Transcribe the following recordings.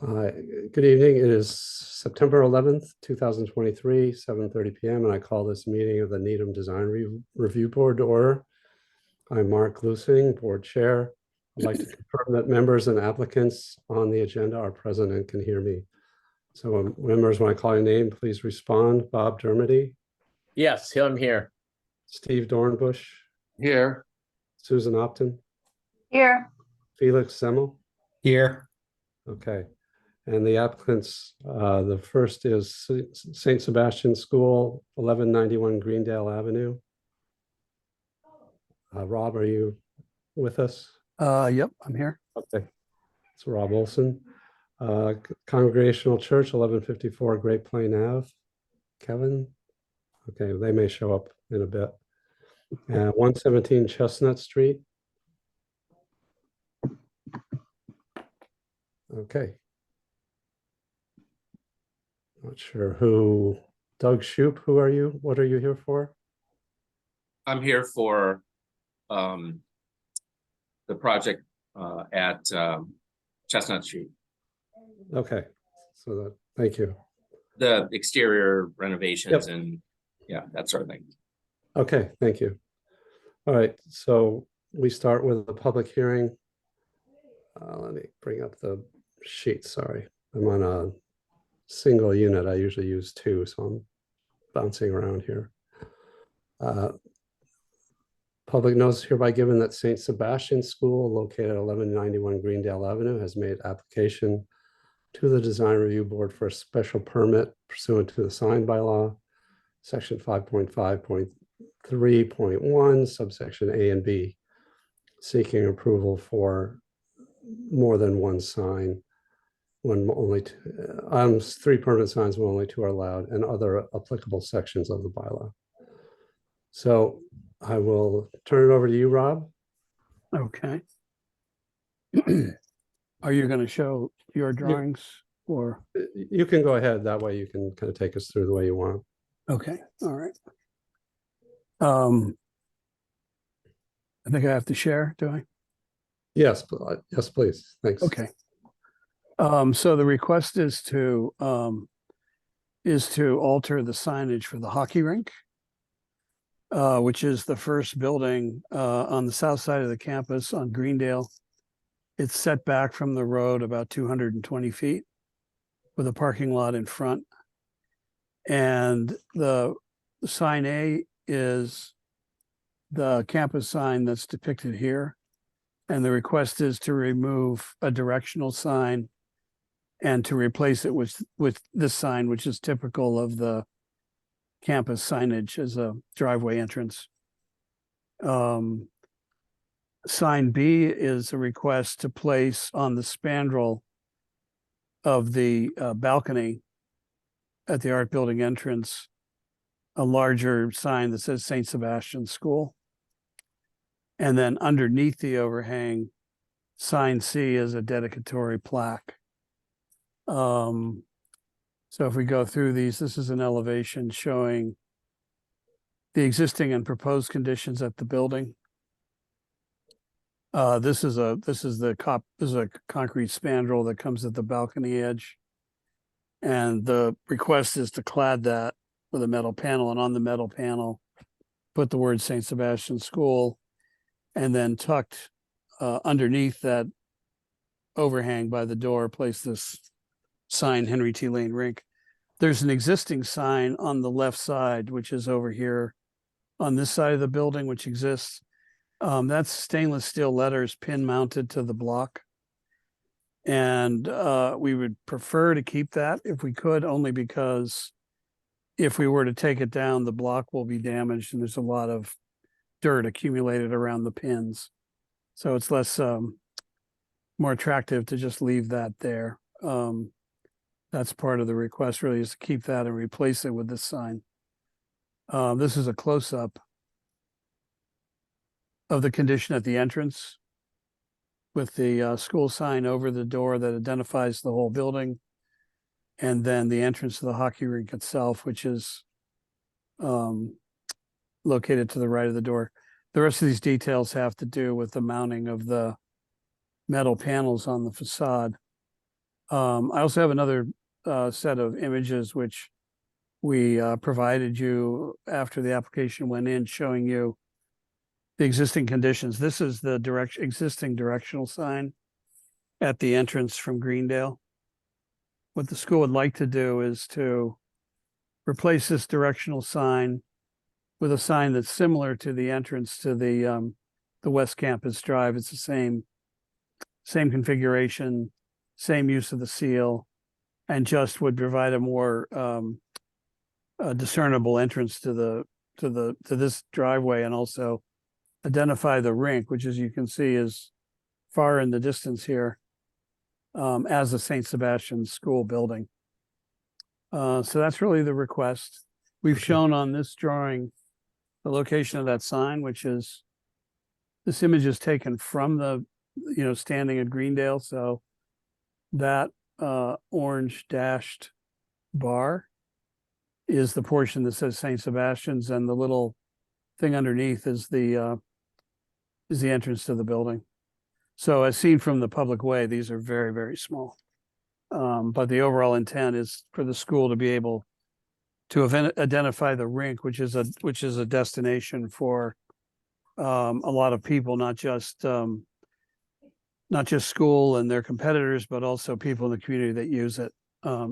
Uh, Good evening. It is September 11th, 2023, 7:30 p.m., and I call this meeting of the Needham Design Review Board to order. I'm Mark Lusing, Board Chair. I'd like to confirm that members and applicants on the agenda are present and can hear me. So members, when I call your name, please respond. Bob Dermody, Yes, I'm here. Steve Dornbush, Here. Susan Opton, Here. Felix Semmel. Here. Okay. And the applicants, the first is St. Sebastian School, 1191 Greendale Avenue. Rob, are you with us? Yep, I'm here. Okay. It's Rob Olson. Congregational Church, 1154 Great Plain Ave. Kevin? Okay, they may show up in a bit. 117 Chestnut Street. Okay. Not sure who. Doug Shoup, who are you? What are you here for? I'm here for the project at Chestnut Street. Okay, so thank you. The exterior renovations Yep. and yeah, that sort of thing. Okay, thank you. All right, so we start with the public hearing. Let me bring up the sheet, sorry. I'm on a single unit. I usually use two, so I'm bouncing around here. Public notice hereby given that St. Sebastian School, located at 1191 Greendale Avenue, has made application to the Design Review Board for a special permit pursuant to the sign bylaw, section 5.5.3.1, subsection A and B, seeking approval for more than one sign when only three permanent signs when only two are allowed, and other applicable sections of the bylaw. So I will turn it over to you, Rob. Okay. Are you going to show your drawings or? You can go ahead. That way you can kind of take us through the way you want. Okay, all right. I think I have to share, do I? Yes, yes, please. Thanks. Okay. So the request is to alter the signage for the hockey rink, which is the first building on the south side of the campus on Greendale. It's set back from the road about 220 feet with a parking lot in front. And the sign A is the campus sign that's depicted here. And the request is to remove a directional sign and to replace it with this sign, which is typical of the campus signage as a driveway entrance. Sign B is a request to place on the spandrel of the balcony at the art building entrance a larger sign that says St. Sebastian School. And then underneath the overhang, sign C is a dedicatory plaque. So if we go through these, this is an elevation showing the existing and proposed conditions at the building. This is a concrete spandrel that comes at the balcony edge. And the request is to clad that with a metal panel, and on the metal panel, put the word St. Sebastian School, and then tucked underneath that overhang by the door, place this sign, Henry T. Lane Rink. There's an existing sign on the left side, which is over here on this side of the building, which exists. That's stainless steel letters pin mounted to the block. And we would prefer to keep that if we could, only because if we were to take it down, the block will be damaged and there's a lot of dirt accumulated around the pins. So it's less, more attractive to just leave that there. That's part of the request, really, is to keep that and replace it with this sign. This is a close-up of the condition at the entrance with the school sign over the door that identifies the whole building, and then the entrance to the hockey rink itself, which is located to the right of the door. The rest of these details have to do with the mounting of the metal panels on the facade. I also have another set of images which we provided you after the application went in, showing you the existing conditions. This is the existing directional sign at the entrance from Greendale. What the school would like to do is to replace this directional sign with a sign that's similar to the entrance to the West Campus Drive. It's the same configuration, same use of the seal, and just would provide a more discernible entrance to this driveway, and also identify the rink, which, as you can see, is far in the distance here, as the St. Sebastian School building. So that's really the request. We've Okay. shown on this drawing the location of that sign, which is, this image is taken from the, standing at Greendale. So that orange dashed bar is the portion that says St. Sebastian's, and the little thing underneath is the entrance to the building. So as seen from the public way, these are very, very small. But the overall intent is for the school to be able to identify the rink, which is a destination for a lot of people, not just school and their competitors, but also people in the community that use it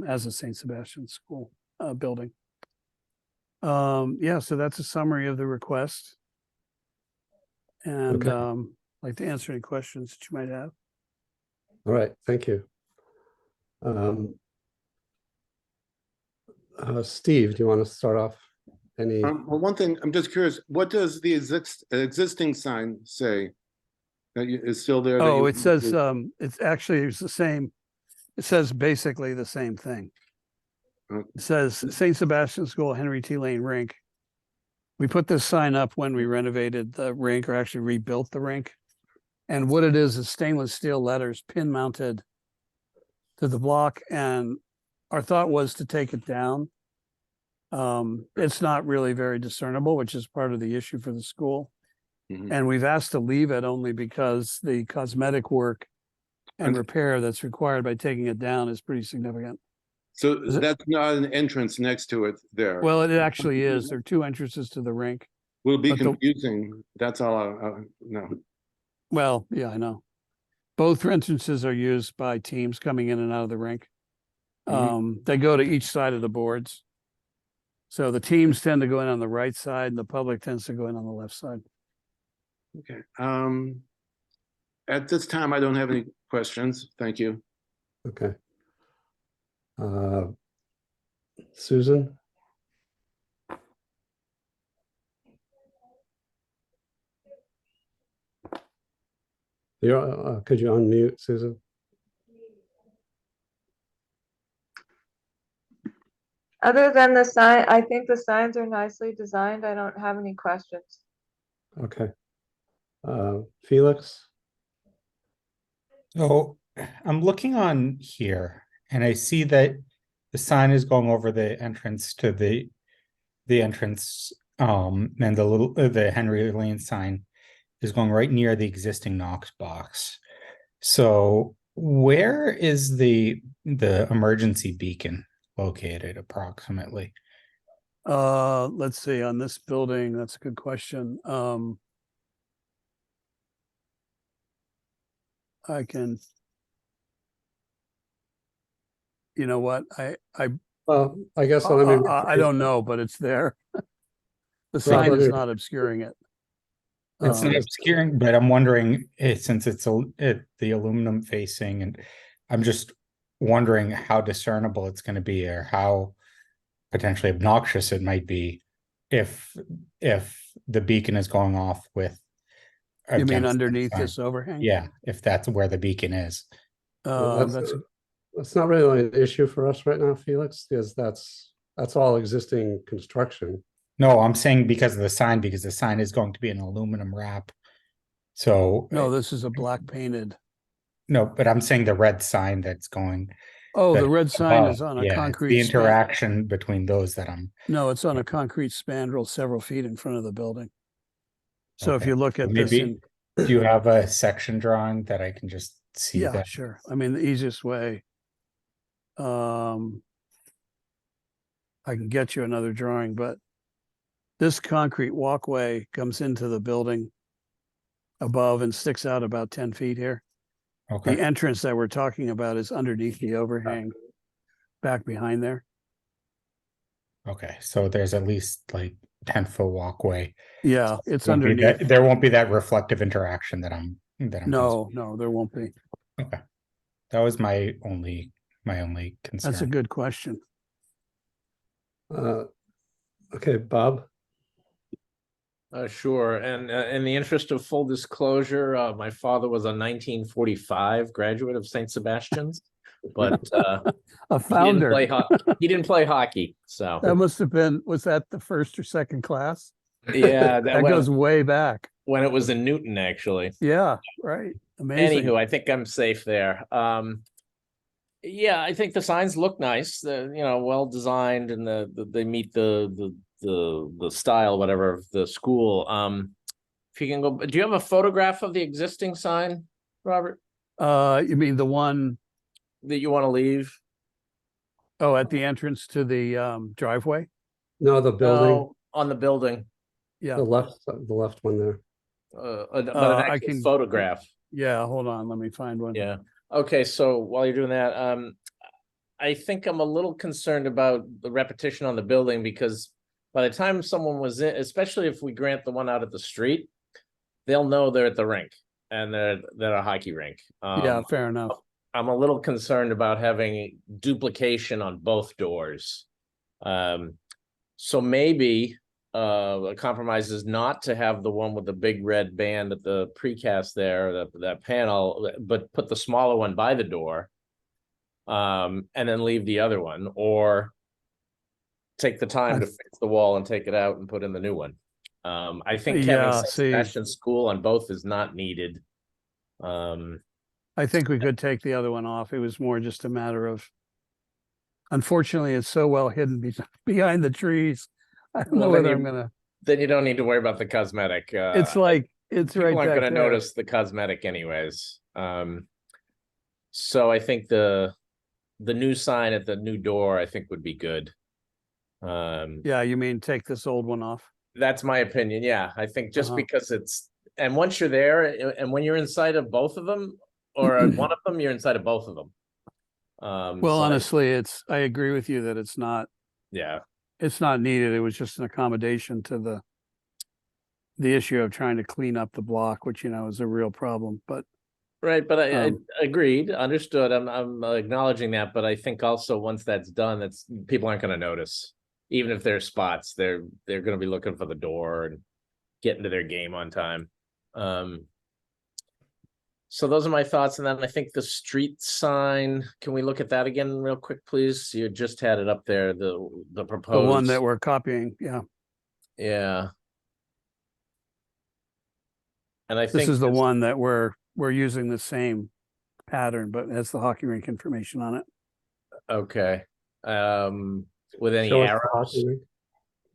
as a St. Sebastian School building. Yeah, so that's a summary of the request. And Okay. like to answer any questions that you might have. All right, thank you. Steve, do you want to start off? Any, Well, one thing, I'm just curious, what does the existing sign say? Is still there? that Oh, you- it says, it's the same. It says basically the same thing. Okay. It says St. Sebastian School, Henry T. Lane Rink. We put this sign up when we renovated the rink, or actually rebuilt the rink. And what it is stainless steel letters pin mounted to the block. And our thought was to take it down. It's not really very discernible, which is part of the issue for the school. Mhm. And we've asked to leave it only because the cosmetic work and And- repair that's required by taking it down is pretty significant. So Is it- that's not an entrance next to it there. Well, it actually is. There are two entrances to the rink. Will be but the- confusing. That's all no. Well, yeah, I know. Both entrances are used by teams coming in and out of the rink. They go to each side of the boards. So the teams tend to go in on the right side, and the public tends to go in on the left side. Okay. At this time, I don't have any questions. Thank you. okay. Susan? Could you unmute, Susan? Other than the sign, I think the signs are nicely designed. I don't have any questions. Okay. Felix? So I'm looking on here and I see that the sign is going over the entrance to the entrance, and the Henry Lane sign is going right near the existing Knox box. So where is the emergency beacon located approximately? Let's see, on this building, that's a good question. I can, you know what, Well, I guess let me. I don't know, but it's there. The sign is let me- not obscuring it. It's not obscuring, but I'm wondering, since it's the aluminum facing, and I'm just wondering how discernible it's going to be, or how potentially obnoxious it might be if the beacon is going off with. You mean against the underneath sign. this overhang? Yeah, if that's where the beacon is. Well, That's, That's not really an issue for us right now, Felix, because that's all existing construction. No, I'm saying because of the sign, because the sign is going to be an aluminum wrap. So no, this is a black painted. no, but I'm saying the red sign that's going. Oh, the that's red sign is above. on a Yeah, it's concrete. the span- interaction between those that I'm. No, it's on a concrete spandrel several feet in front of the building. So if Okay. you look at this, Maybe, do you have a section drawing that I can just see yeah, that? sure. I mean, the easiest way I can get you another drawing, but this concrete walkway comes into the building above and sticks out about 10 feet here. The Okay, entrance that we're talking about is underneath the overhang back behind there. okay, so there's at least like 10-foot walkway. Yeah, it's Won't be underneath. that- There won't be that reflective interaction that I'm No, no, there won't be. Okay. That was my only concern. That's a good question. Okay, Bob, Sure. And in the interest of full disclosure, my father was a 1945 graduate of St. Sebastian's, but A founder. he didn't play hockey. So That must have been, was that the first or second class? yeah, That goes way back. when it was in Newton, actually. Yeah, right. Amazing. Anywho, I think I'm safe there. Yeah, I think the signs look nice. They're, well designed, and they meet the style, whatever, of the school. If you can go, do you have a photograph of the existing sign, Robert, You mean the one, that you want to leave? oh, at the entrance to the driveway? no, the building, No, on the building, Yeah, the left one there. but an I actual can- photograph. yeah, hold on, let me find one. Yeah. Okay, so while you're doing that, I think I'm a little concerned about the repetition on the building, because by the time someone was in, especially if we grant the one out at the street, they'll know they're at the rink and they're a hockey rink. Yeah, fair enough. I'm a little concerned about having duplication on both doors. So maybe a compromise is not to have the one with the big red band at the precast there, that panel, but put the smaller one by the door. And then leave the other one, or take the time to fix the wall and take it out and put in the new one. I think Yeah, having St. see. Sebastian's School on both is not needed. I think we could take the other one off. It was more just a matter of, unfortunately, it's so well hidden behind the trees. I don't know Well, then whether I'm you- gonna, Then you don't need to worry about the cosmetic. it's like, it's right People aren't back gonna there. notice the cosmetic anyways. So I think the new sign at the new door, I think, would be good. Yeah, you mean take this old one off? That's my opinion. Yeah, I think just Uh-huh. because and once you're there, and when you're inside of both of them, or one of them, you're inside of both of them. Well, so honestly, I agree with you that it's not yeah, needed. It was just an accommodation to the issue of trying to clean up the block, which, is a real problem, but right. But I Um, agreed, understood. I'm acknowledging that, but I think also once that's done, that's people aren't going to notice, even if there's spots. They're going to be looking for the door and get into their game on time. So those are my thoughts, and then I think the street sign. Can we look at that again real quick, please? You just had it up there. The proposed the one that we're copying, yeah. yeah. And I think This is the this- one that we're using the same pattern, but it has the hockey rink information on it. Okay. With any Show us the arrows? hockey rink.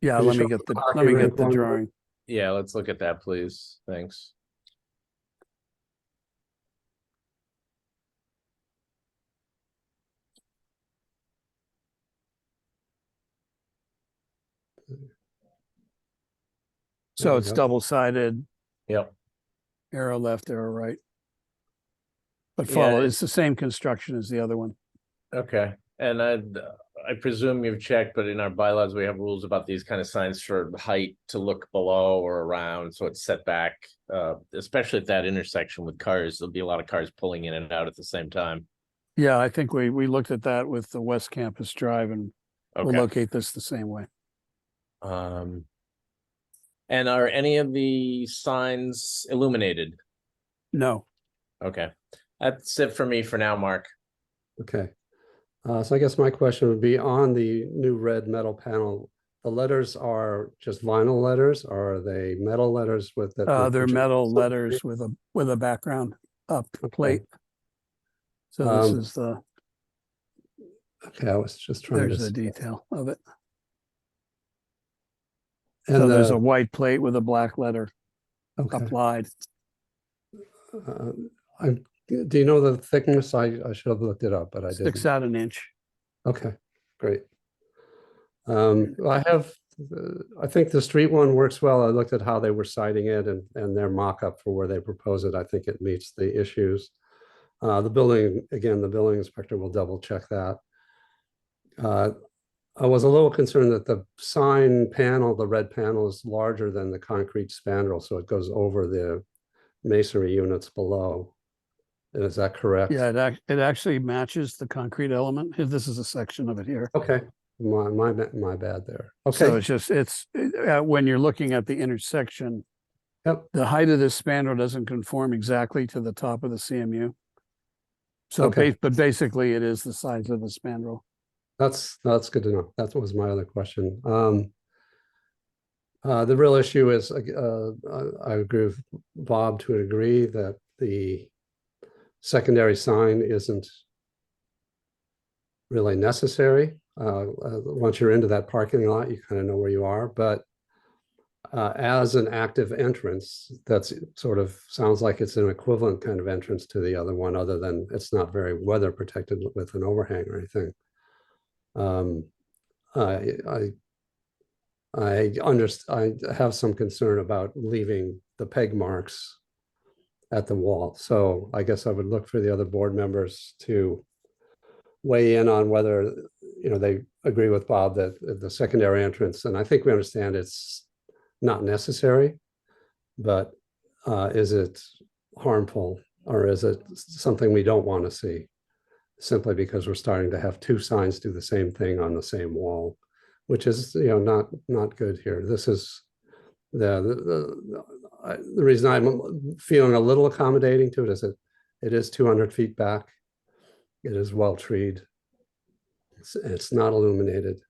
Yeah, Can you let me show get the the, hockey let me rink get the one? drawing. Yeah, let's look at that, please. Thanks. There So we it's go. double-sided, Yep. arrow left, arrow right. But Yeah, follow, it's the same construction as the other one. Okay. And I presume you've checked, but in our bylaws, we have rules about these kind of signs for height to look below or around, so it's set back. Especially at that intersection with cars, there'll be a lot of cars pulling in and out at the same time. Yeah, I think we looked at that with the West Campus Drive, and we'll Okay. locate this the same way. And are any of the signs illuminated? No, Okay. That's it for me for now, Mark. Okay. So I guess my question would be on the new red metal panel, the letters are just vinyl letters, or are they metal letters with the? they're the- metal letters with a background up plate. So this Um, is the, Okay, I was just trying there's to. the detail of it. And So there's the- a white plate with a black letter okay. applied. Do you know the thickness? I should have looked it up, but I Sticks didn't. out an inch. Okay, great. I think the street one works well. I looked at how they were citing it and their mock-up for where they propose it. I think it meets the issues. The building, again, the building inspector will double check that. I was a little concerned that the sign panel, the red panel, is larger than the concrete spandrel, so it goes over the masonry units below. Is that correct? Yeah, it actually matches the concrete element. Here, this is a section of it here. Okay, my bad there. So Okay, it's just, when you're looking at the intersection, yep, the height of this spandrel doesn't conform exactly to the top of the CMU. So, Okay. but basically it is the size of the spandrel. that's good to know. That was my other question. The real issue is, I agree with Bob to a degree that the secondary sign isn't really necessary. Once you're into that parking lot, you kind of know where you are, but as an active entrance, that's sort of sounds like it's an equivalent kind of entrance to the other one, other than it's not very weather protected with an overhang or anything. I have some concern about leaving the peg marks at the wall. So I guess I would look for the other board members to weigh in on whether, they agree with Bob that the secondary entrance, and I think we understand it's not necessary, but is it harmful, or is it something we don't want to see simply because we're starting to have two signs do the same thing on the same wall, which is, not good here. This is the reason I'm feeling a little accommodating to it is that it is 200 feet back. It is well treed. It's not illuminated.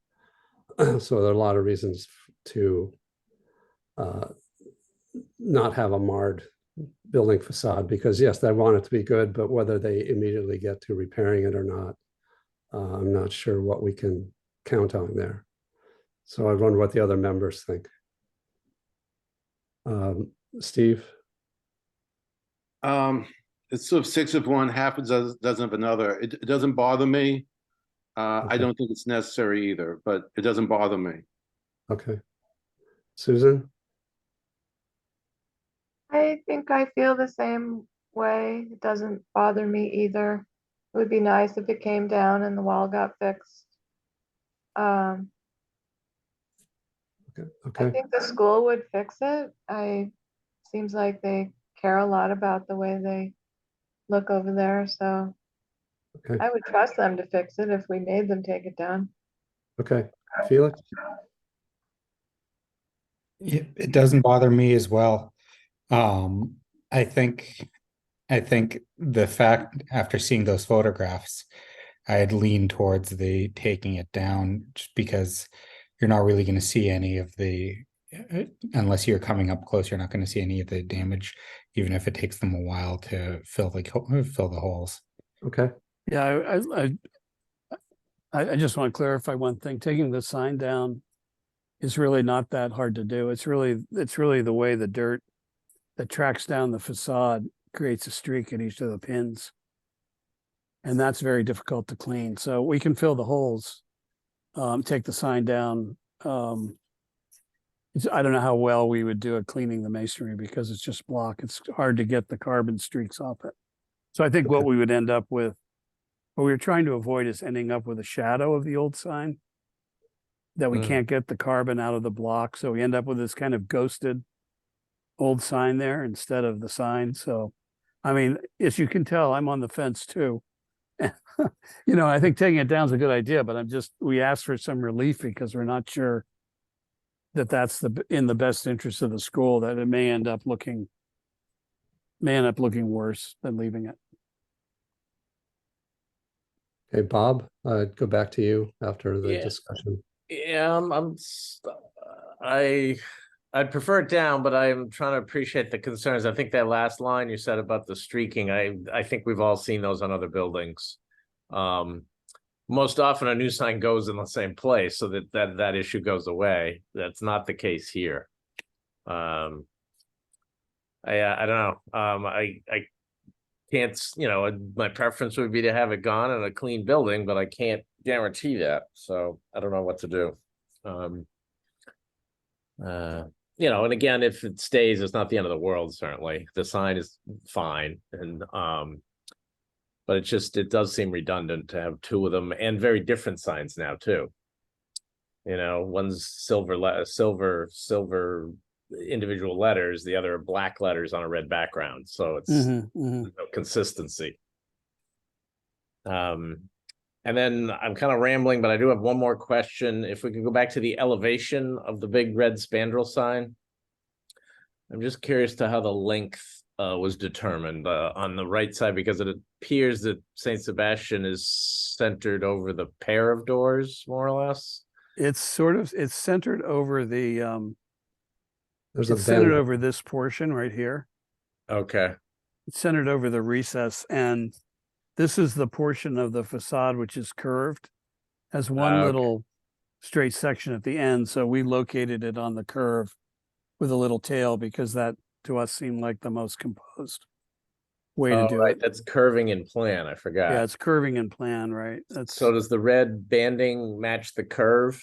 So there are a lot of reasons to not have a marred building facade, because yes, they want it to be good, but whether they immediately get to repairing it or not, I'm not sure what we can count on there. So I wonder what the other members think. Steve? It's sort of six of one, half a dozen of another. It doesn't bother me. I Okay. don't think it's necessary either, but it doesn't bother me. Okay. Susan? I think I feel the same way. It doesn't bother me either. It would be nice if it came down and the wall got fixed. Um, Okay. I Okay. think the school would fix it. Seems like they care a lot about the way they look over there, so Okay. I would trust them to fix it if we made them take it down. Okay. Felix? It doesn't bother me as well. I think the fact, after seeing those photographs, I'd lean towards the taking it down, just because you're not really going to see any of the, unless you're coming up close, you're not going to see any of the damage, even if it takes them a while to fill the holes. Okay. Yeah, I just want to clarify one thing. Taking the sign down is really not that hard to do. It's really the way the dirt that tracks down the facade creates a streak at each of the pins. And that's very difficult to clean. So we can fill the holes, take the sign down. I don't know how well we would do at cleaning the masonry because it's just block. It's hard to get the carbon streaks off it. So I think what Okay. we would end up with, what we were trying to avoid, is ending up with a shadow of the old sign that we can't get the carbon out of the block. So we end up with this kind of ghosted old sign there instead of the sign. So, I mean, as you can tell, I'm on the fence too. I think taking it down is a good idea, but we asked for some relief because we're not sure that that's in the best interest of the school, that it may end up looking worse than leaving it. Okay, Bob, go back to you after the Yeah. discussion. Yeah, I'd prefer it down, but I'm trying to appreciate the concerns. I think that last line you said about the streaking, I think we've all seen those on other buildings. Most often a new sign goes in the same place, so that issue goes away. That's not the case here. I don't know. I can't, my preference would be to have it gone in a clean building, but I can't guarantee that, so I don't know what to do. You know, and again, if it stays, it's not the end of the world, certainly. The sign is fine, and but it does seem redundant to have two of them, and very different signs now too. You know, one's silver individual letters, the other are black letters on a red background, so it's Mhm, mhm. no consistency. And then I'm kind of rambling, but I do have one more question. If we could go back to the elevation of the big red spandrel sign. I'm just curious to how the length was determined on the right side, because it appears that Saint Sebastian is centered over the pair of doors, more or less. It's centered over the, There's a it's centered bend. over this portion right here. Okay. It's centered over the recess, and this is the portion of the facade which is curved. Has one Okay. little straight section at the end, so we located it on the curve with a little tail because that to us seemed like the most composed way to Oh, do right, it. that's curving in plan. I forgot. Yeah, it's curving in plan, right? That's So does the red banding match the curve?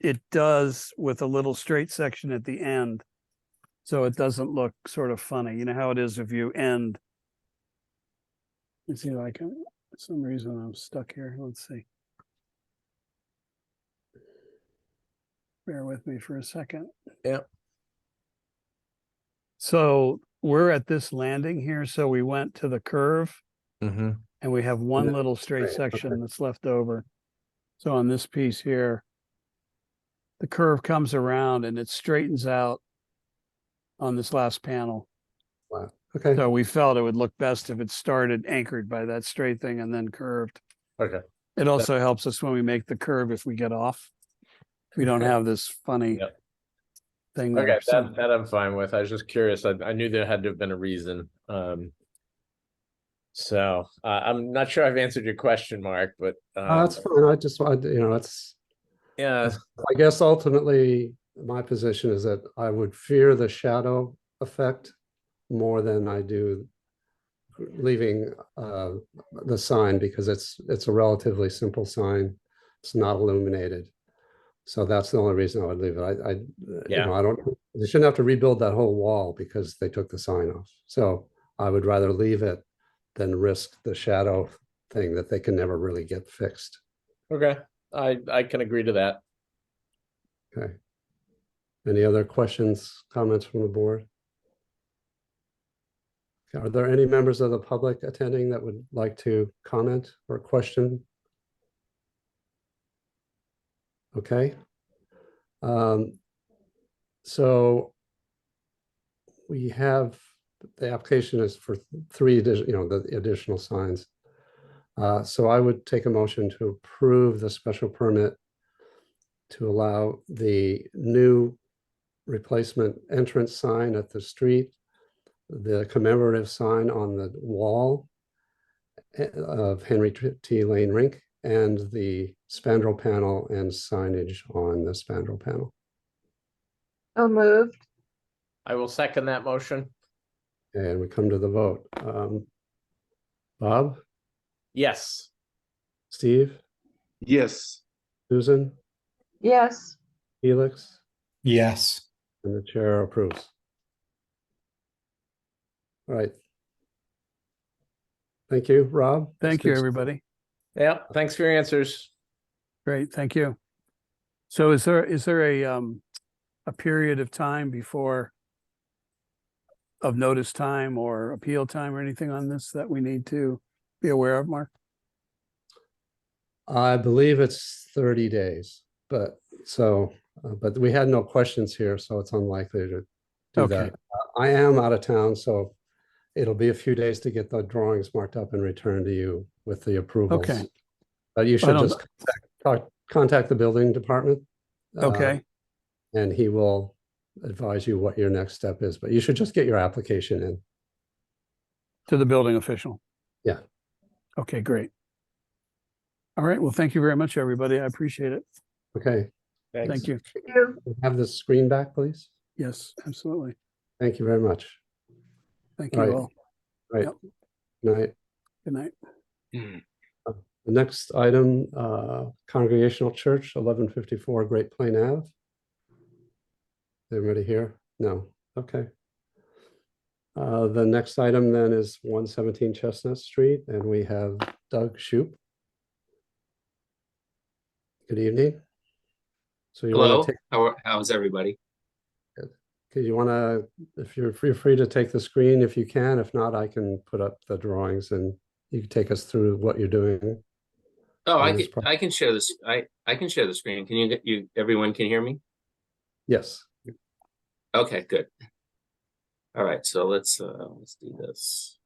it does with a little straight section at the end. So it doesn't look sort of funny. You know how it is if you end. Let's see, like for some reason I'm stuck here. Let's see. Bear with me for a second. Yeah. So we're at this landing here. So we went to the curve Mm-hmm. and we have one then little straight straight, section okay. that's left over. So on this piece here, the curve comes around and it straightens out on this last panel. Wow. Okay. So we felt it would look best if it started anchored by that straight thing and then curved. Okay. It also helps us when we make the curve if we get off. We don't Okay. have this funny Yep. thing. Okay, That that I'm fine with. I was just curious. I knew there had to have been a reason. So I'm not sure I've answered your question, Mark, but That's fine. I just wanted, it's, yeah, I guess ultimately my position is that I would fear the shadow effect more than I do leaving the sign, because it's a relatively simple sign. It's not illuminated. So that's the only reason I would leave it. Yeah. I don't, they shouldn't have to rebuild that whole wall because they took the sign off. So I would rather leave it than risk the shadow thing that they can never really get fixed. okay. I can agree to that. Okay. Any other questions, comments from the board? Are there any members of the public attending that would like to comment or question? Okay. So we have, the application is for three additional, the additional signs. So I would take a motion to approve the special permit to allow the new replacement entrance sign at the street, the commemorative sign on the wall of Henry T. Lane Rink, and the spandrel panel and signage on the spandrel panel. So moved. I will second that motion. And we come to the vote. Bob, Yes. Steve, Yes, Susan, Yes, Felix, Yes. and the chair approves. All right. Thank you, Rob. Thank you, everybody. Yeah. Thanks for your answers. Great, thank you. So is there a period of time before of notice time or appeal time or anything on this that we need to be aware of, Mark? I believe it's 30 days, but but we had no questions here, so it's unlikely to do Okay. that. I am out of town, so it'll be a few days to get the drawings marked up and returned to you with the approvals. Okay. But you should don't- just contact the building department. Okay, And he will advise you what your next step is, but you should just get your application in. to the building official. Yeah. Okay, great. All right, well, thank you very much, everybody. I appreciate it. Okay, Thanks. Thank you. you. have the screen back, please. Yes, absolutely. Thank you very much. Thank All you right. all. Right. Yep. Night. Good night. The next item, Congregational Church, 1154 Great Plain Ave. Everybody here? No, okay. The next item then is 117 Chestnut Street, and we have Doug Shoup. Good evening. So you Hello, want to take, how's everybody? you want to, if you're free to take the screen if you can. If not, I can put up the drawings and you can take us through what you're doing. Oh, on this I can share this. I can share the screen. Can everyone can hear me? Yes. Okay, good. All right, so let's do this.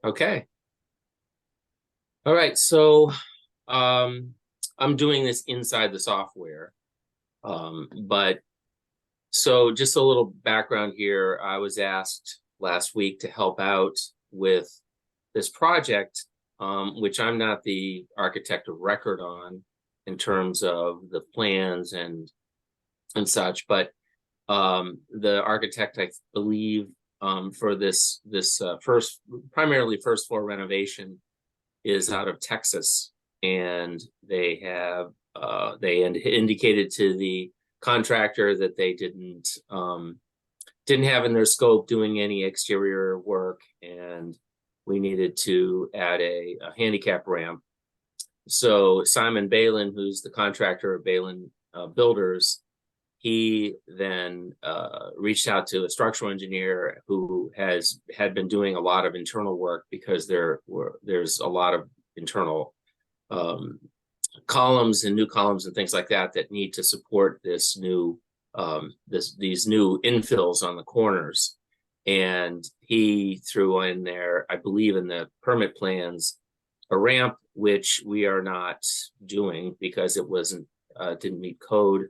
Okay. All right, so I'm doing this inside the software. But so just a little background here. I was asked last week to help out with this project, which I'm not the architect of record on in terms of the plans and such, but the architect, I believe, for this primarily first floor renovation is out of Texas, and they have indicated to the contractor that they didn't have in their scope doing any exterior work, and we needed to add a handicap ramp. So Simon Balin, who's the contractor of Balin Builders, he then reached out to a structural engineer who had been doing a lot of internal work, because there's a lot of internal columns and new columns and things like that that need to support this new these new infills on the corners. And he threw in there, I believe in the permit plans, a ramp, which we are not doing because it didn't meet code.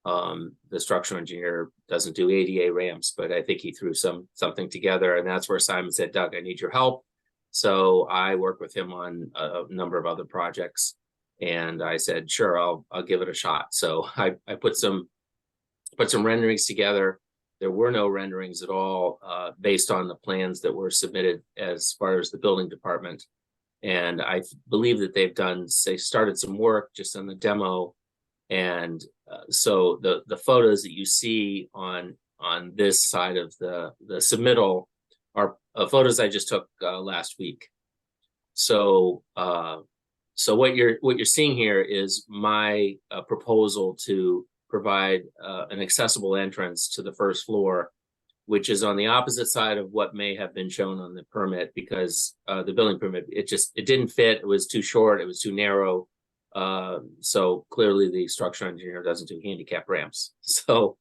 The structural engineer doesn't do ADA ramps, but I think he threw something together, and that's where Simon said, Doug, I need your help. So I work with him on a number of other projects, and I said, sure, I'll give it a shot. So I put some renderings together. There were no renderings at all based on the plans that were submitted as far as the building department. And I believe that they started some work just on the demo. And so the photos that you see on this side of the submittal are photos I just took last week. So what you're seeing here is my proposal to provide an accessible entrance to the first floor, which is on the opposite side of what may have been shown on the permit, because the building permit, it didn't fit. It was too short. It was too narrow. So clearly the structural engineer doesn't do handicap ramps. So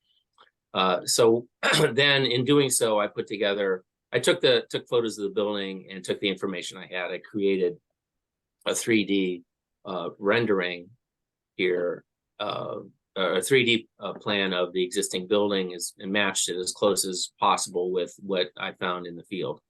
then in doing so, I took photos of the building and took the information I had. I created a 3D rendering here, a 3D plan of the existing building and matched it as close as possible with what I found in the field.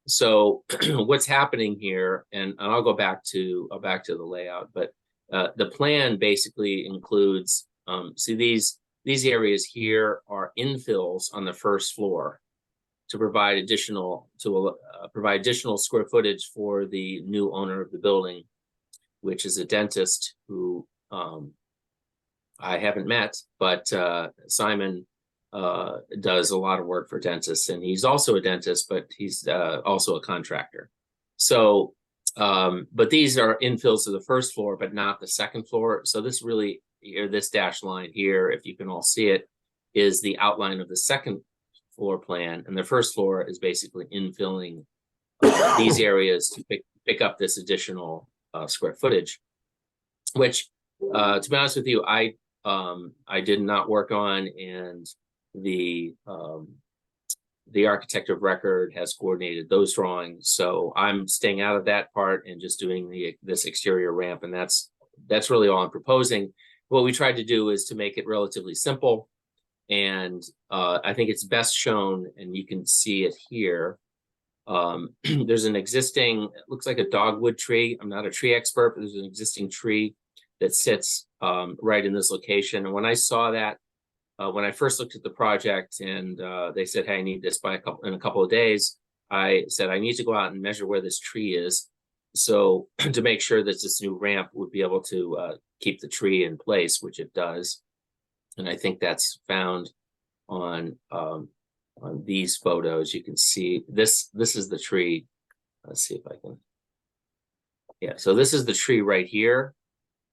So what's happening here, and I'll go back to the layout, but the plan basically includes, see these areas here are infills on the first floor to provide additional square footage for the new owner of the building, which is a dentist who I haven't met, but Simon does a lot of work for dentists, and he's also a dentist, but he's also a contractor. So, but these are infills of the first floor, but not the second floor. So this dashed line here, if you can all see it, is the outline of the second floor plan, and the first floor is basically infilling these areas to pick up this additional square footage, which, to be honest with you, I did not work on, and the architect of record has coordinated those drawings. So I'm staying out of that part and just doing this exterior ramp, and that's really all I'm proposing. What we tried to do is to make it relatively simple, and I think it's best shown, and you can see it here. There's an existing, it looks like a dogwood tree. I'm not a tree expert, but there's an existing tree that sits right in this location. And when I saw that, when I first looked at the project and they said, hey, I need this in a couple of days, I said I need to go out and measure where this tree is. So to make sure that this new ramp would be able to keep the tree in place, which it does. And I think that's found on these photos. You can see this is the tree. Let's see if I can. Yeah, so this is the tree right here.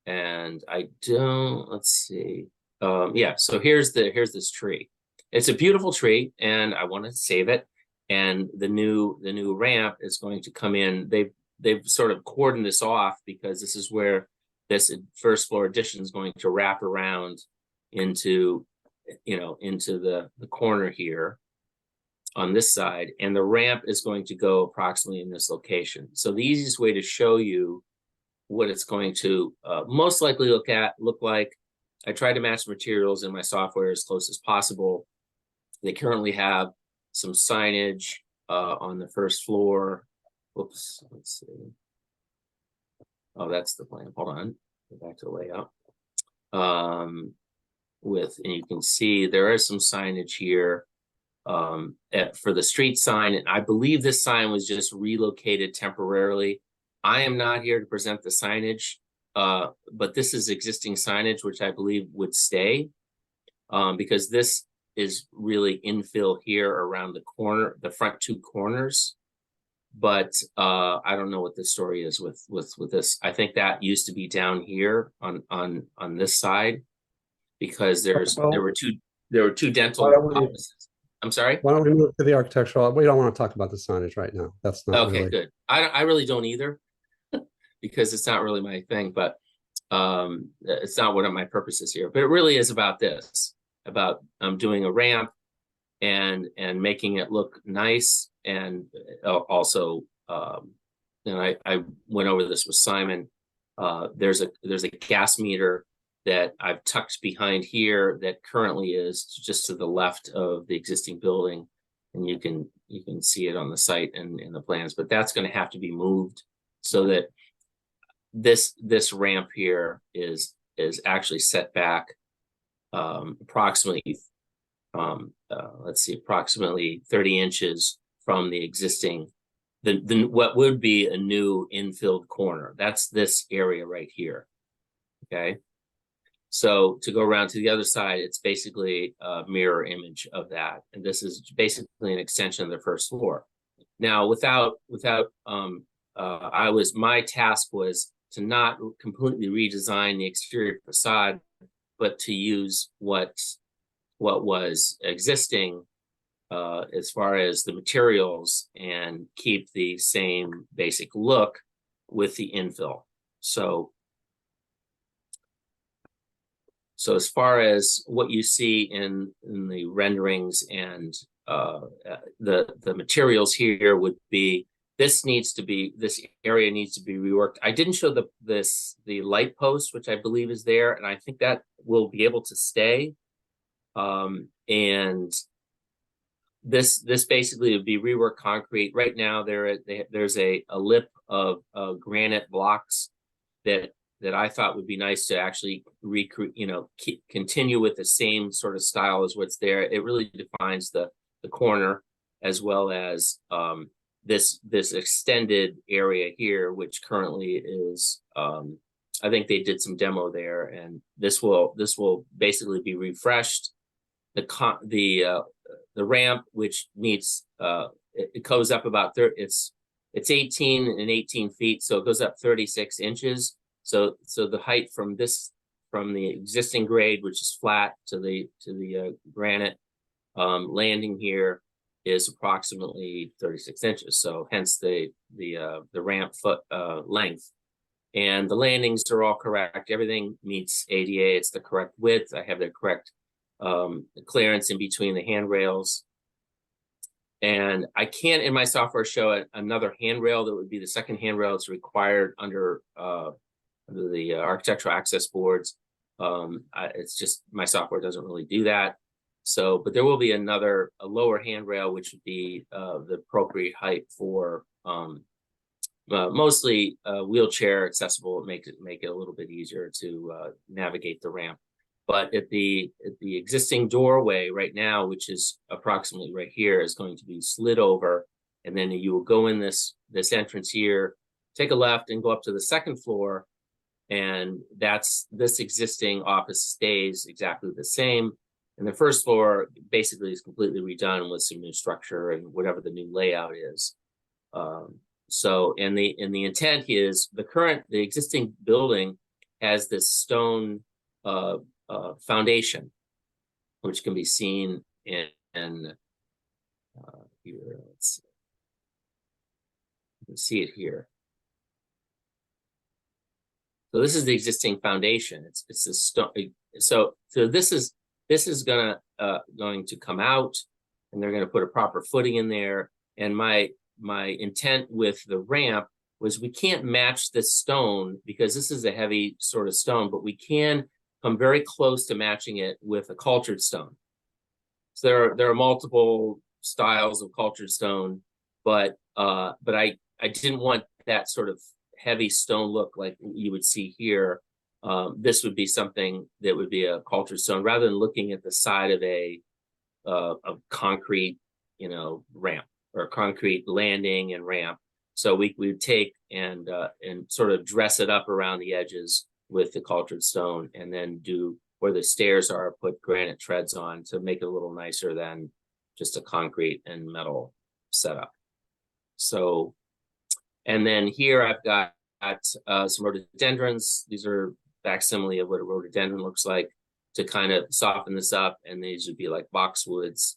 And let's see. Yeah, so here's this tree. It's a beautiful tree and I want to save it. And the new ramp is going to come in. They've sort of cordoned this off because this is where this first floor addition is going to wrap around into, into the corner here on this side. And the ramp is going to go approximately in this location. So the easiest way to show you what it's going to most likely look like, I try to match materials in my software as close as possible. They currently have some signage on the first floor. Whoops, let's see. Oh, that's the plan. Hold on, go back to the layout. And you can see there is some signage here for the street sign. And I believe this sign was just relocated temporarily. I am not here to present the signage, but this is existing signage, which I believe would stay because this is really infill here around the corner, the front two corners. But I don't know what the story is with this. I think that used to be down here on this side because there were two dental offices. I'm sorry. Why don't we move to the architectural? We don't want to talk about the signage right now. That's not okay. Really... Good. I really don't either because it's not really my thing. But it's not one of my purposes here. But it really is about this, about doing a ramp and making it look nice. And also, and I went over this with Simon. There's a gas meter that I've tucked behind here that currently is just to the left of the existing building, and you can see it on the site and in the plans. But that's going to have to be moved so that this ramp here is actually set back approximately let's see, approximately 30 inches from the existing, what would be a new infilled corner. That's this area right here. Okay. So to go around to the other side, it's basically a mirror image of that. And this is basically an extension of the first floor. Now, my task was to not completely redesign the exterior facade, but to use what was existing as far as the materials and keep the same basic look with the infill. So as far as what you see in the renderings and the materials here would be, this area needs to be reworked. I didn't show the light post, which I believe is there, and I think that will be able to stay. And this basically would be reworked concrete. Right now there's a lip of granite blocks that I thought would be nice to actually recreate, continue with the same sort of style as what's there. It really defines the corner, as well as this extended area here, which currently is I think they did some demo there, and this will basically be refreshed. The ramp, which needs it goes up about it's 18 feet, so it goes up 36 inches. So the height from the existing grade, which is flat, to the granite landing here is approximately 36 inches. So hence the ramp foot length. And the landings are all correct. Everything meets ADA. It's the correct width. I have the correct clearance in between the handrails. And I can't in my software show another handrail that would be the second handrail that's required under the architectural access boards. It's just my software doesn't really do that. So, but there will be a lower handrail, which would be the appropriate height for mostly wheelchair accessible. Make it a little bit easier to navigate the ramp. But at the existing doorway right now, which is approximately right here, is going to be slid over And then you will go in this entrance here, take a left and go up to the second floor. And this existing office stays exactly the same. And the first floor basically is completely redone with some new structure and whatever the new layout is. So, and the intent is the existing building has this stone foundation, which can be seen in here. Let's see. You can see it here. So this is the existing foundation. It's a stone. So this is going to come out, and they're going to put a proper footing in there. And my intent with the ramp was we can't match this stone because this is a heavy sort of stone, but we can come very close to matching it with a cultured stone. So there are multiple styles of cultured stone, but I didn't want that sort of heavy stone look like you would see here. This would be something that would be a cultured stone rather than looking at the side of a concrete, ramp or concrete landing and ramp. So we would take and sort of dress it up around the edges with the cultured stone, and then do where the stairs are, put granite treads on to make it a little nicer than just a concrete and metal setup. So, and then here I've got some rhododendrons. These are facsimile of what a rhododendron looks like to kind of soften this up. And these would be like boxwoods,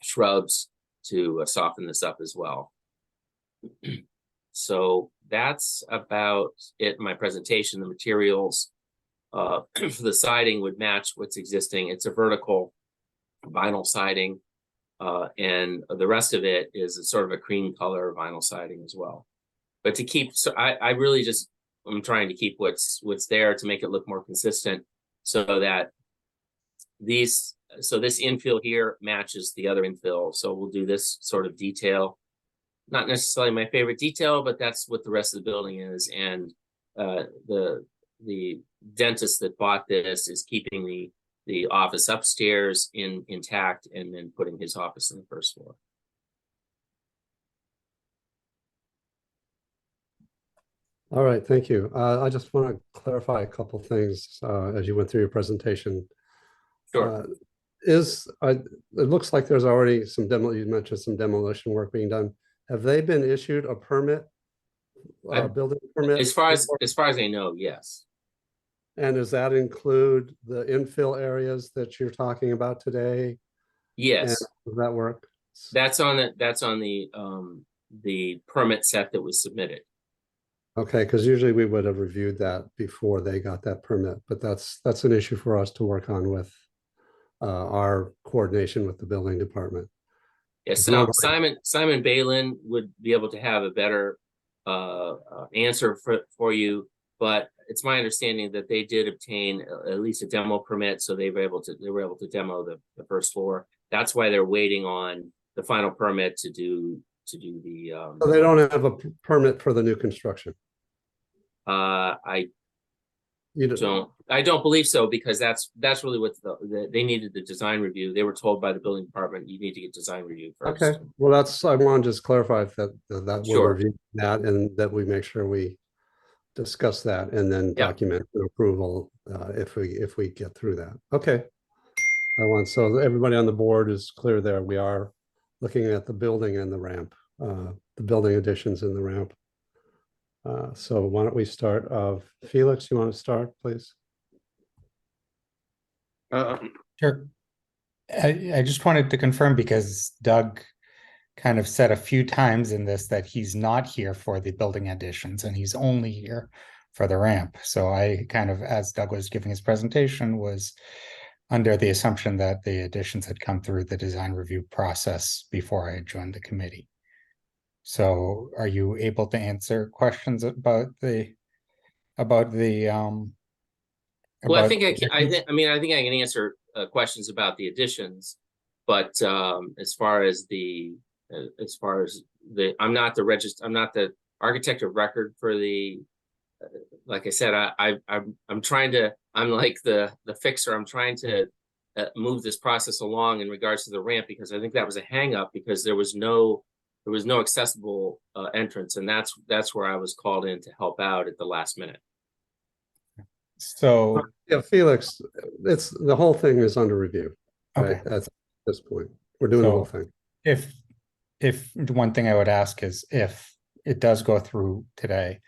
shrubs to soften this up as well. So that's about it in my presentation. The materials for the siding would match what's existing. It's a vertical vinyl siding, and the rest of it is a sort of a cream color vinyl siding as well. But to keep, so I really just, I'm trying to keep what's there to make it look more consistent, so that this infill here matches the other infill. So we'll do this sort of detail. Not necessarily my favorite detail, but that's what the rest of the building is. And the dentist that bought this is keeping the office upstairs intact, and then putting his office on the first floor. All right, thank you. I just want to clarify a couple things as you went through your presentation. Sure. It looks like there's already you mentioned some demolition work being done. Have they been issued a permit, building permit? As far as I know, yes. And does that include the infill areas that you're talking about today? Yes. And does that work? That's on the permit set that was submitted. Okay, because usually we would have reviewed that before they got that permit, but that's an issue for us to work on with our coordination with the building department. Yes, so Simon Balin would be able to have a better answer for you, but it's my understanding that they did obtain at least a demo permit, so they were able to demo the first floor. That's why they're waiting on the final permit to do the. So they don't have a permit for the new construction. I don't believe so, because that's really what they needed, the design review. They were told by the building department, you need to get design review first. Okay, well, I want to just clarify that we'll Sure. review that, and that we make sure we discuss that and then Yeah. document the approval if we get through that. Okay. So everybody on the board is clear there. We are looking at the building and the ramp, the building additions and the ramp. So why don't we start? Felix, you want to start, please? Sure. I just wanted to confirm, because Doug kind of said a few times in this that he's not here for the building additions and he's only here for the ramp. So I kind of, as Doug was giving his presentation, was under the assumption that the additions had come through the design review process before I had joined the committee. So are you able to answer questions about the Well, I think I can answer questions about the additions, but as far as I'm not the architect of record for the. Like I said, I'm like the fixer. I'm trying to move this process along in regards to the ramp, because I think that was a hang up, because there was no there was no accessible entrance, and that's where I was called in to help out at the last minute. So, Yeah, Felix, it's, the whole thing is under review. Right? okay, That's at this point. We're doing the whole So- thing. if the one thing I would ask is if it does go through today,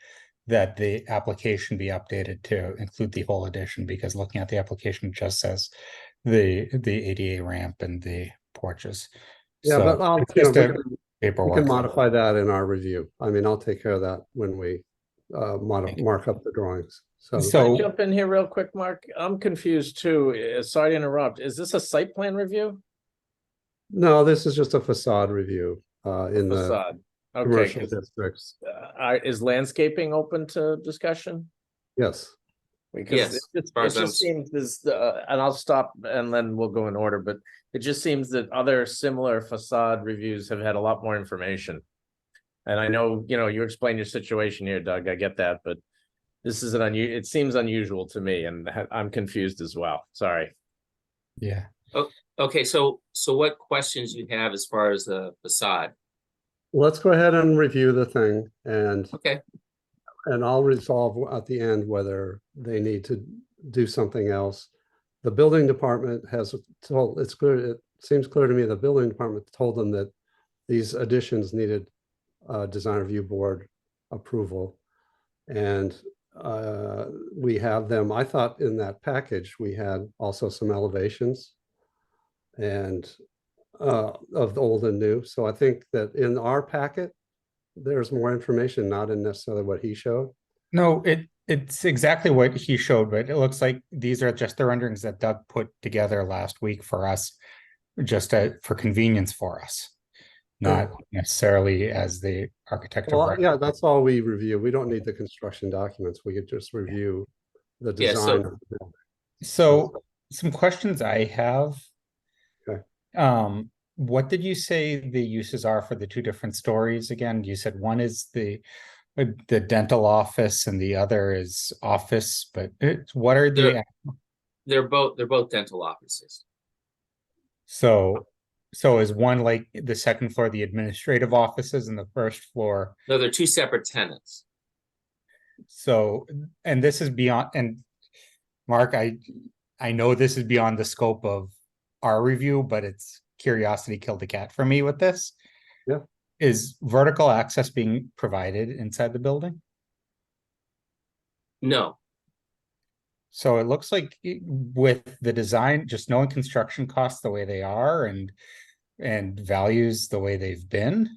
that the application be updated to include the whole edition, because looking at the application just says the ADA ramp and the porches. Yeah, So but I'll, it's you know, just we a can paperwork. modify that in our review. I mean, I'll take care of that when we mark up the drawings. So, So- Can I jump in here real quick, Mark? I'm confused too. Sorry to interrupt. Is this a site plan review? no, this is just a facade review in the Facade. Okay. commercial 'Cause, districts. is landscaping open to discussion? Yes. Because Yes, as far it as I'm just seems this, and I'll stop and then we'll go in order, but it just seems that other similar facade reviews have had a lot more information. And I know, you explained your situation here, Doug, I get that, but this is it seems unusual to me and I'm confused as well. Sorry. Yeah. Okay, so what questions you have as far as the facade? Let's go ahead and review the thing and Okay, I'll resolve at the end whether they need to do something else. The building department has told, it's clear, it seems clear to me the building department told them that these additions needed design review board approval. And we have them, I thought in that package, we had also some elevations and of the old and new. So I think that in our packet, there's more information, not in necessarily what he showed. No, it's exactly what he showed, but it looks like these are just the renderings that Doug put together last week for us, just for convenience for us, not necessarily as the architect of Well, record. yeah, that's all we review. We don't need the construction documents. We could just review the Yeah, so- design. of the building. So some questions I have. Okay. What did you say the uses are for the two different stories again? You said one is the dental office and the other is office, but what are the, they're both dental offices. so is one like the second floor, the administrative offices, and the first floor? No, they're two separate tenants. So, and this is beyond, and Mark, I know this is beyond the scope of our review, but it's curiosity killed the cat for me with this. Yeah. Is vertical access being provided inside the building? No, So it looks like with the design, just knowing construction costs the way they are and values the way they've been,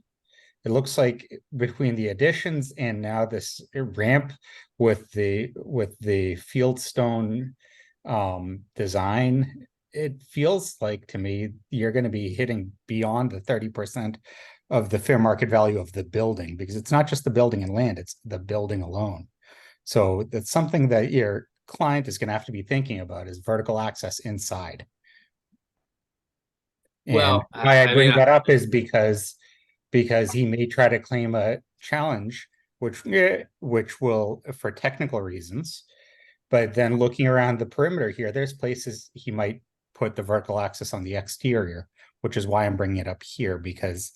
it looks like between the additions and now this ramp with the fieldstone design, it feels like to me you're going to be hitting beyond the 30% of the fair market value of the building, because it's not just the building and land, it's the building alone. So that's something that your client is going to have to be thinking about, is vertical access inside. And Well, why I I bring mean, that up is because he may try to claim a challenge, which will, for technical reasons, but then looking around the perimeter here, there's places he might put the vertical access on the exterior, which is why I'm bringing it up here, because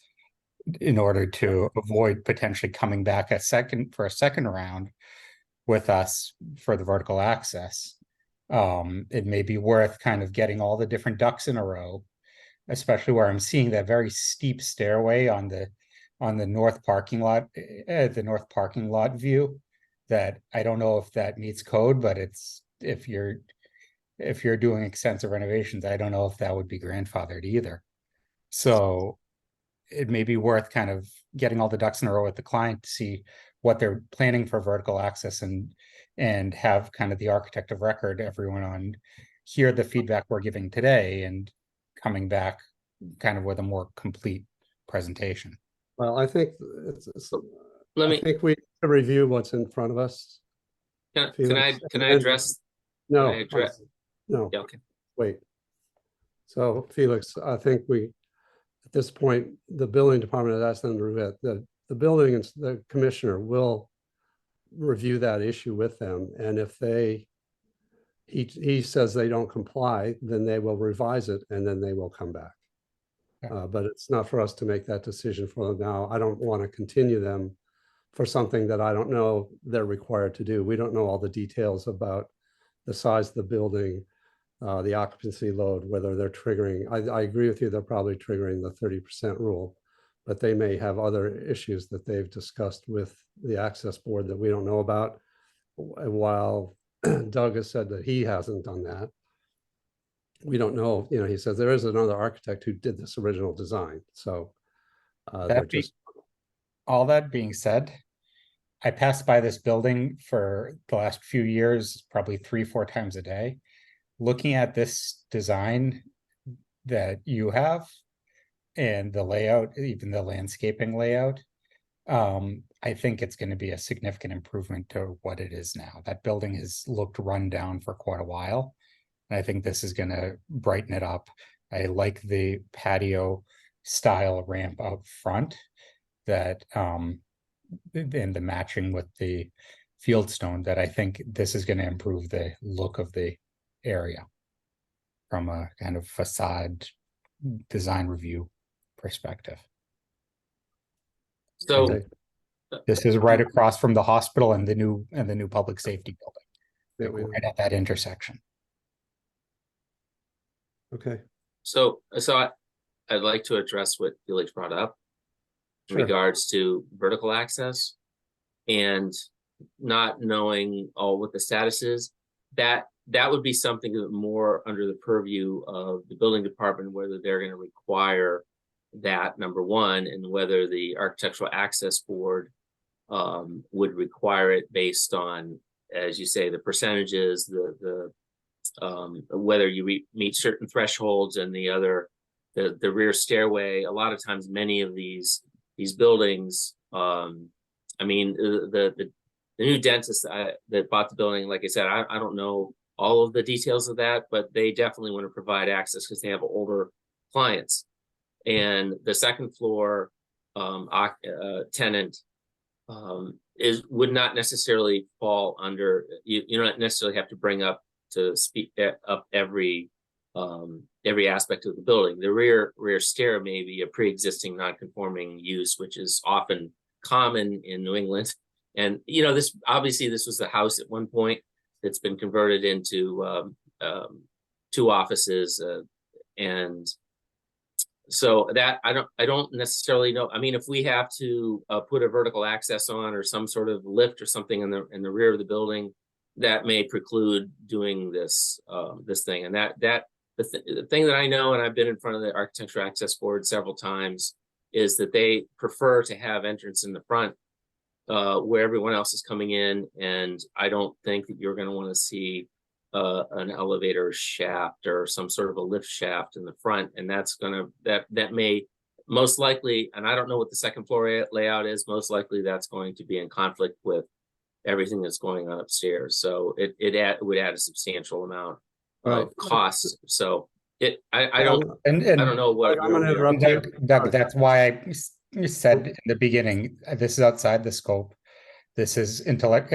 in order to avoid potentially coming back for a second round with us for the vertical access, it may be worth kind of getting all the different ducks in a row, especially where I'm seeing that very steep stairway on the north parking lot, view, that I don't know if that meets code, but it's, if you're doing extensive renovations, I don't know if that would be grandfathered either. So it may be worth kind of getting all the ducks in a row with the client to see what they're planning for vertical access, and have kind of the architect of record, everyone on, hear the feedback we're giving today and coming back kind of with a more complete presentation. Well, I think let I me, think we need to review what's in front of us. can I Felix, address? No, I address- no, Yeah, okay. wait. So Felix, I think at this point, the building department has asked them to review it. The building and the commissioner will review that issue with them. And if he says they don't comply, then they will revise it and then they will come back. But it's not for us to make that decision for them now. I don't want to continue them for something that I don't know they're required to do. We don't know all the details about the size of the building, the occupancy load, whether they're triggering. I agree with you, they're probably triggering the 30% rule, but they may have other issues that they've discussed with the access board that we don't know about. While Doug has said that he hasn't done that, we don't know, he says there is another architect who did this original design. So they're just. All that being said, I pass by this building for the last few years, probably 3-4 times a day. Looking at this design that you have and the layout, even the landscaping layout, I think it's going to be a significant improvement to what it is now. That building has looked run down for quite a while. And I think this is going to brighten it up. I like the patio style ramp up front that and the matching with the fieldstone, that I think this is going to improve the look of the area from a kind of facade design review perspective. So Okay. This is right across from the hospital and the new public safety Yeah, building, right at that intersection. Okay. So I'd like to address what Felix brought up in Sure. regards to vertical access and not knowing all what the status is. That would be something that more under the purview of the building department, whether they're going to require that, number one, and whether the architectural access board would require it based on, as you say, the percentages, the whether you meet certain thresholds, and the rear stairway. A lot of times, many of these buildings, I mean, the new dentist that bought the building, like I said, I don't know all of the details of that, but they definitely want to provide access because they have older clients. And the second floor tenant would not necessarily fall under, you don't necessarily have to bring up to speak up every aspect of the building. The rear stair may be a pre-existing non-conforming use, which is often common in New England. And this was the house at one point that's been converted into 2 offices, and so that I don't necessarily know. I mean, if we have to put a vertical access on or some sort of lift or something in the rear of the building, that may preclude doing this thing. And the thing that I know, and I've been in front of the Architectural Access Board several times, is that they prefer to have entrance in the front where everyone else is coming in. And I don't think that you're going to want to see an elevator shaft or some sort of a lift shaft in the front. And that may most likely, and I don't know what the second floor layout is, most likely that's going to be in conflict with everything that's going on upstairs. So it would add a substantial amount of costs. So I don't know what. I'm gonna interrupt you. Doug, that's why I said in the beginning, this is outside the scope. This is intellect.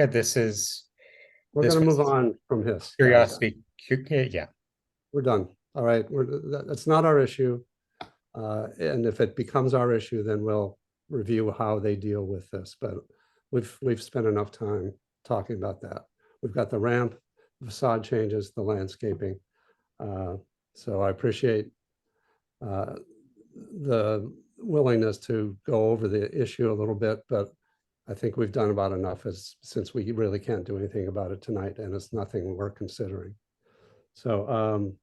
We're going to move on from his. Curiosity. Yeah. We're done. All right. That's not our issue. And if it becomes our issue, then we'll review how they deal with this. But we've spent enough time talking about that. We've got the ramp, the facade changes, the landscaping. So I appreciate the willingness to go over the issue a little bit, but I think we've done about enough since we really can't do anything about it tonight, and it's nothing we're considering. So,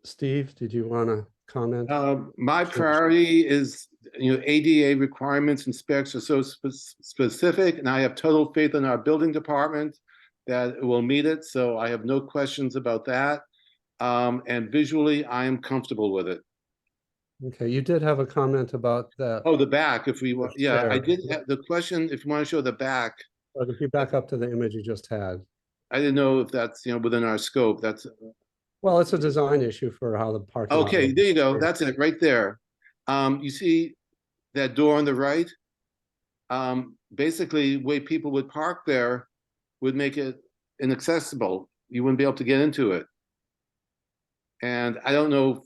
Steve, did you want to comment? My priority is, ADA requirements and specs are so specific, and I have total faith in our building department that it will meet it. So I have no questions about that. And visually, I am comfortable with it. Okay, you did have a comment about that. Oh, the back, if we want, yeah, I Sure. did have the question, if you want to show the back, But if you back up to the image you just had. I didn't know if that's, within our scope, that's, Well, it's a design issue for how the parking lot okay, looks. there you go, that's it, right there. You see that door on the right? Basically, the way people would park there would make it inaccessible. You wouldn't be able to get into it. And I don't know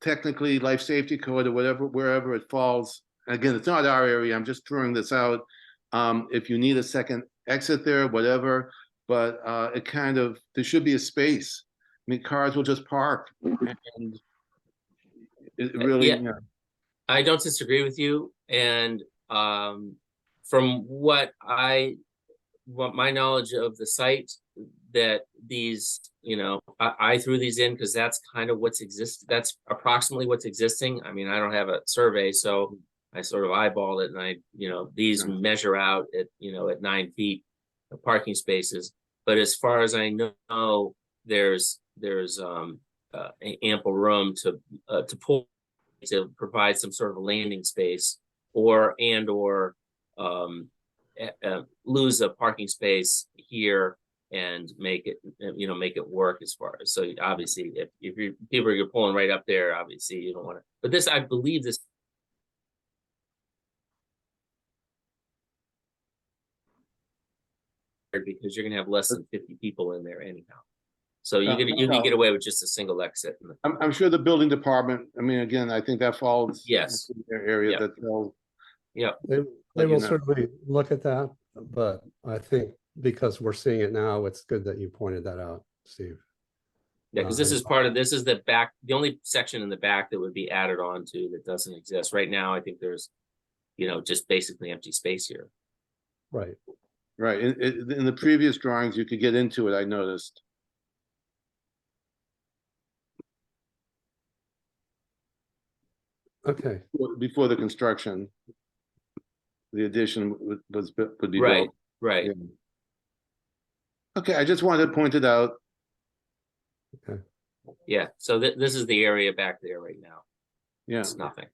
technically life safety code or whatever, wherever it falls. Again, it's not our area. I'm just throwing this out. If you need a second exit there, whatever, but it kind of, there should be a space. I mean, cars will just park and it really, Yeah. I don't disagree with you, and from what my knowledge of the site, that these, I threw these in because that's kind of that's approximately what's existing. I mean, I don't have a survey, so I sort of eyeballed it, and these Sure. measure out at, at 9 feet of parking spaces. But as far as I know, there's ample room to pull, to provide some sort of a landing space, or lose a parking space here and make it work as far as, so obviously if you're pulling right up there, obviously you don't want to, but this, I believe this because you're gonna have less than 50 people in there anyhow. So you can get away with just a single exit. I'm sure the building department, I mean, again, I think that falls. Yes. in their area Yeah. that they'll, Yeah, They Let you will know. certainly look at that, but I think because we're seeing it now, it's good that you pointed that out, Steve. yeah, because this is the back, the only section in the back that would be added on to that doesn't exist right now. I think there's, just basically empty space here. Right. right, in the previous drawings, you could get into it, I noticed. Okay. Before the construction. The addition would be Right, built. right. Yeah. Okay, I just wanted to point it out. Yeah, so this is the area back there right now. Yeah, It's nothing.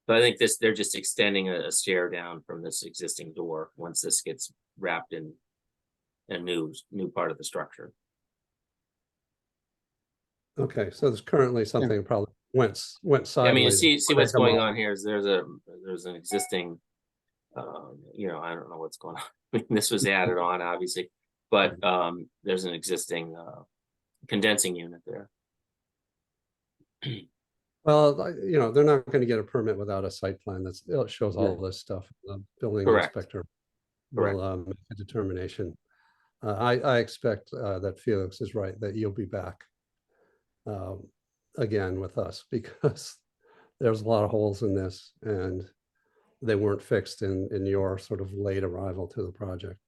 But I think they're just extending a stair down from this existing door once this gets wrapped in a new part of the structure. Okay, so there's currently something that probably went sideways. I mean, see what's Come going on. on here is there's an existing, I don't know what's going on. I mean, this was added on, obviously, but there's an existing condensing unit there. Well, they're not going to get a permit without a site plan. It shows all this stuff. The building Correct. inspector Correct. will make a determination. I expect that Felix is right, that you'll be back again with us, because there's a lot of holes in this and they weren't fixed in your sort of late arrival to the project.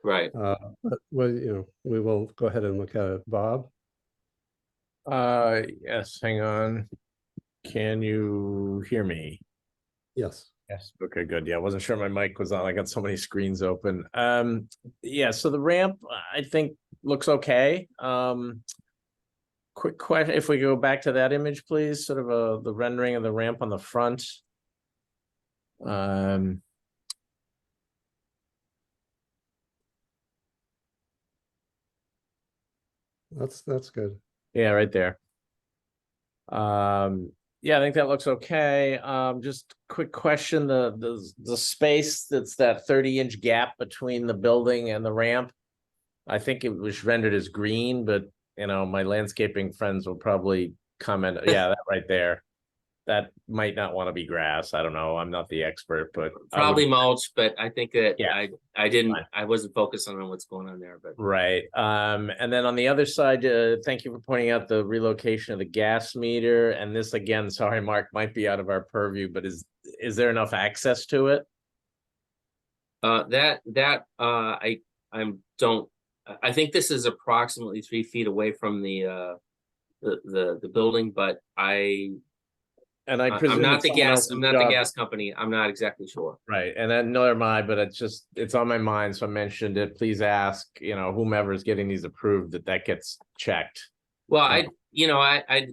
Right. But we will go ahead and look at it. Bob? Yes, hang on. Can you hear me? Yes. Yes. Okay, good. Yeah, I wasn't sure my mic was on. I got so many screens open. Yeah, so the ramp, I think, looks okay. Quick question, if we go back to that image, please, sort of the rendering of the ramp on the front. That's good. Yeah, right there. Yeah, I think that looks okay. Just quick question, the space that's that 30-inch gap between the building and the ramp. I think it was rendered as green, but my landscaping friends will probably comment, yeah, that right there. That might not want to be grass. I don't know. I'm not the expert, but Probably mulch, but I think that Yeah. I wasn't focused on what's going on there, but right. And then on the other side, thank you for pointing out the relocation of the gas meter. And this again, sorry, Mark, might be out of our purview, but is there enough access to it? I think this is approximately 3 feet away from the building, but I'm presume not it's the someone else's job. gas company. I'm not exactly sure. Right, and then nor am I, but it's on my mind, so I mentioned it. Please ask, whomever is getting these approved that gets checked. Well, I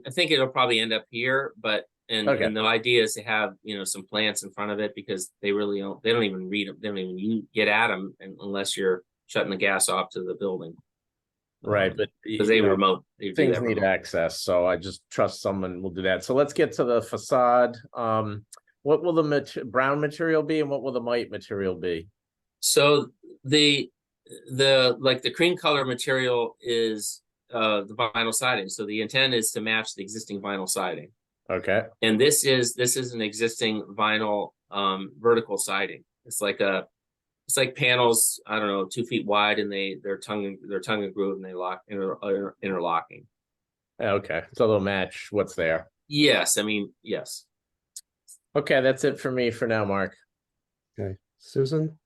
think it'll probably end up here, but Okay. and the idea is to have some plants in front of it, because they don't even read them. They don't even get at them unless you're shutting the gas off to the building. Right, but Because they remote. They do things that need remote. access, so I just trust someone will do that. So let's get to the facade. What will the brown material be, and what will the white material be? So the cream color material is the vinyl siding. So the intent is to match the existing vinyl siding. Okay, And this is an existing vinyl vertical siding. It's like panels, I don't know, 2 feet wide, and they're tongue and groove, and they interlocking. okay, so they'll match what's there. Yes, I mean, yes. Okay, that's it for me for now, Mark. Okay, Susan?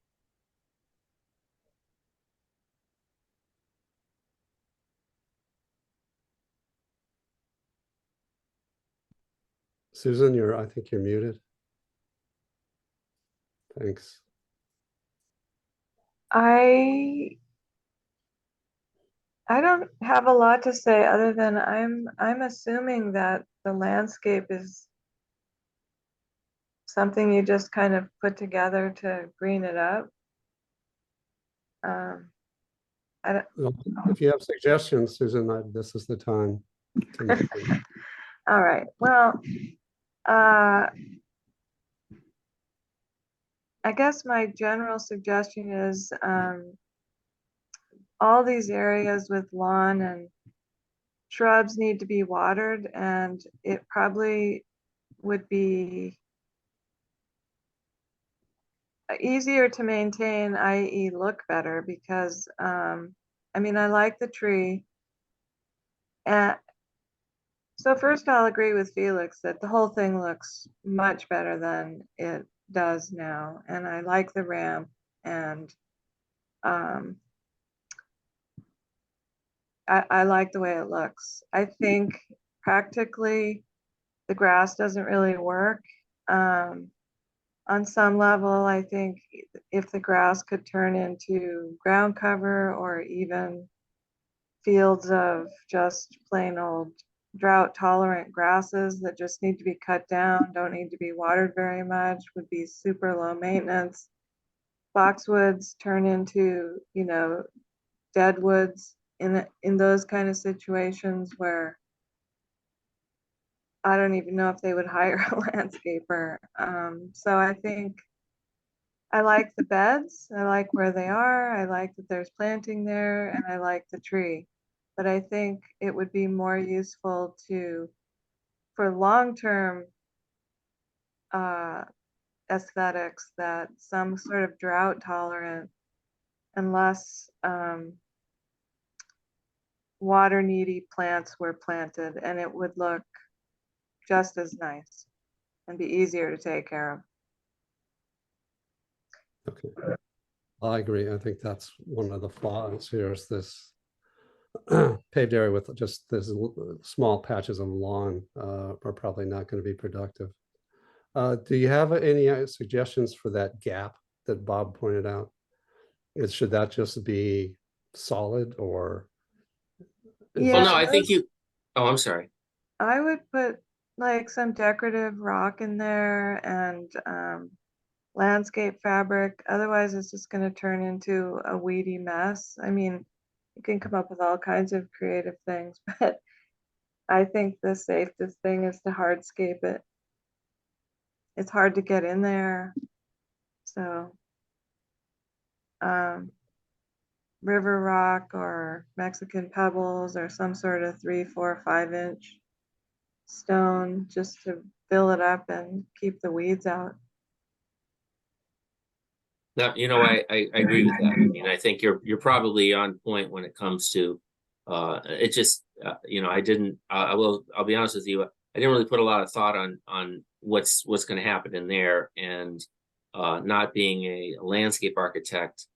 Susan, I think you're muted. Thanks. I don't have a lot to say other than I'm assuming that the landscape is something you just kind of put together to green it up. I don't, Well, if you have suggestions, Susan, this is the time to make them. all right, well, I guess my general suggestion is all these areas with lawn and shrubs need to be watered, and it probably would be easier to maintain, i.e. look better, because I mean, I like the tree. And so first I'll agree with Felix that the whole thing looks much better than it does now. And I like the ramp, and I like the way it looks. I think practically the grass doesn't really work. On some level, I think if the grass could turn into ground cover, or even fields of just plain old drought tolerant grasses that just need to be cut down, don't need to be watered very much, would be super low maintenance. Boxwoods turn into, you know, dead woods in those kind of situations where I don't even know if they would hire a landscaper. So I think I like the beds. I like where they are. I like that there's planting there, and I like the tree. But I think it would be more useful for long-term aesthetics, that some sort of drought tolerant and less water needy plants were planted, and it would look just as nice and be easier to take care of. Okay. I agree. I think that's one of the flaws here is this paved area with just this small patches of lawn are probably not going to be productive. Do you have any suggestions for that gap that Bob pointed out? Should that just be solid, or? Yeah. Well, no, I think oh, I'm sorry. I would put like some decorative rock in there, and landscape fabric. Otherwise, it's just going to turn into a weedy mess. I mean, you can come up with all kinds of creative things, but I think the safest thing is to hardscape it. It's hard to get in there. So river rock or Mexican pebbles, or some sort of 3, 4, 5-inch stone, just to fill it up and keep the weeds out. No, you know, I agree with that. I mean, I think you're probably on point when it comes to it just you know, I'll be honest with you, I didn't really put a lot of thought on what's going to happen in there, and not being a landscape architect,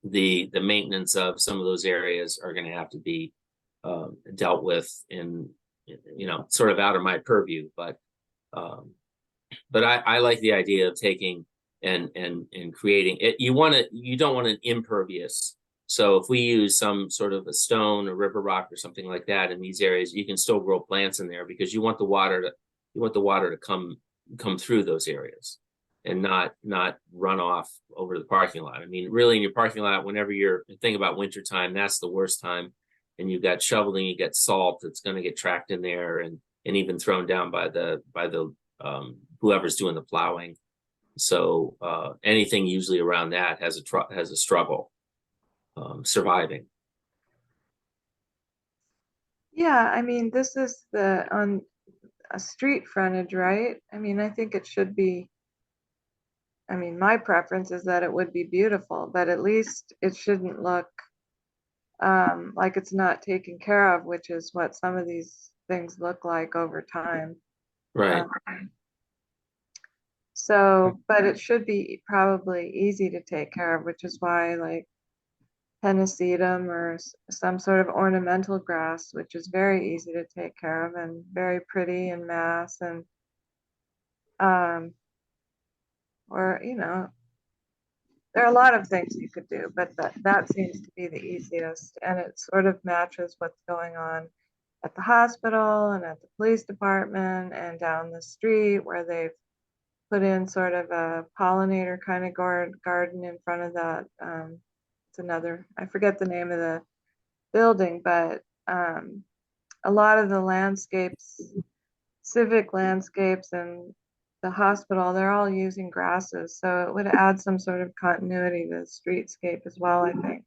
the maintenance of some of those areas are going to have to be dealt with in, you know, sort of out of my purview, but I like the idea of taking and creating it. You don't want an impervious. So if we use some sort of a stone or river rock or something like that in these areas, you can still grow plants in there, because you want the water to come through those areas and not run off over the parking lot. I mean, really, in your parking lot, whenever you're thinking about wintertime, that's the worst time. And you've got shoveling, you get salt that's going to get tracked in there, and even thrown down by the whoever's doing the plowing. So anything usually around that has a struggle surviving. Yeah, I mean, this is on a street frontage, right? I mean, I think it should be, I mean, my preference is that it would be beautiful, but at least it shouldn't look like it's not taken care of, which is what some of these things look like over time. Right. So, but it should be probably easy to take care of, which is why like Pennisetum or some sort of ornamental grass, which is very easy to take care of and very pretty in mass, and or you know, there are a lot of things you could do, but that seems to be the easiest, and it sort of matches what's going on at the hospital and at the police department and down the street where they've put in sort of a pollinator kind of garden in front of that. It's another, I forget the name of the building, but a lot of the landscapes, civic landscapes and the hospital, they're all using grasses. So it would add some sort of continuity to the streetscape as well, I think.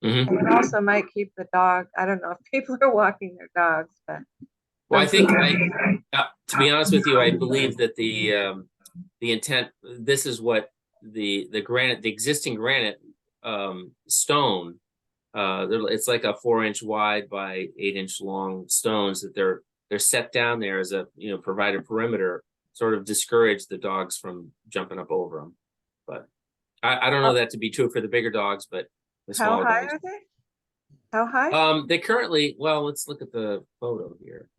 Mhm. And it also might keep the dog, I don't know if people are walking their dogs, but. Well, I think to be honest with you, I believe that the intent, this is what the granite, the existing granite stone, it's like a 4-inch wide by 8-inch long stones that they're set down there as a, you know, provide a perimeter, sort of discourage the dogs from jumping up over them. But I don't know that to be true for the bigger dogs, but the How smaller high dogs. are they? How high? They currently, well, let's look at the photo here.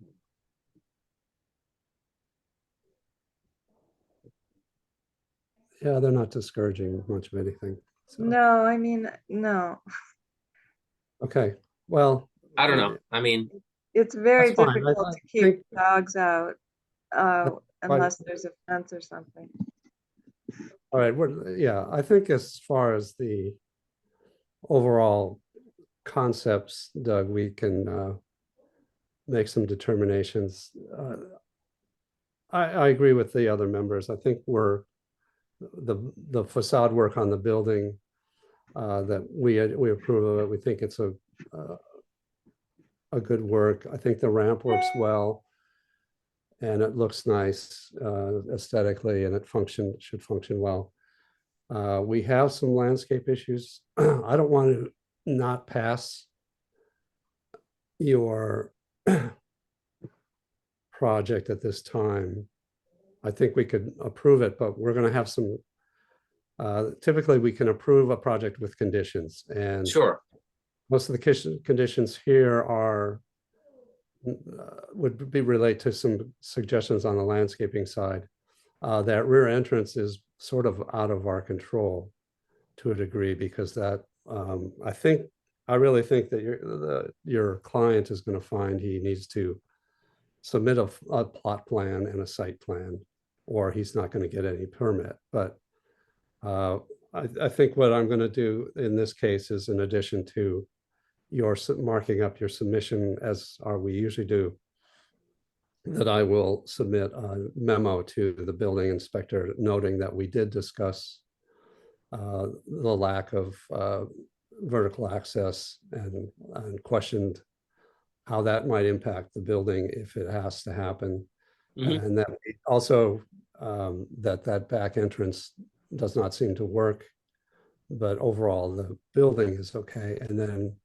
Yeah, they're not discouraging much of anything. So, No, I mean, no. okay, well. I don't know. I mean, It's very That's fine. difficult I to keep think- dogs out fine. unless there's a fence or something. All right, yeah, I think as far as the overall concepts, Doug, we can make some determinations. I agree with the other members. I think the facade work on the building that we approve of it. We think it's a good work. I think the ramp works well, and it looks nice aesthetically, and it should function well. We have some landscape issues. I don't want to not pass your project at this time. I think we could approve it, but we're going to have some, typically we can approve a project with conditions, and sure. most of the conditions here are would be relate to some suggestions on the landscaping side. That rear entrance is sort of out of our control to a degree, because that I really think that your client is going to find he needs to submit a plot plan and a site plan, or he's not going to get any permit. But I think what I'm going to do in this case is, in addition to your marking up your submission as we usually do, that I will submit a memo to the building inspector noting that we did discuss the lack of vertical access and questioned how that might impact the building if it has to happen. Mhm. And that also that back entrance does not seem to work, but overall the building is okay. And then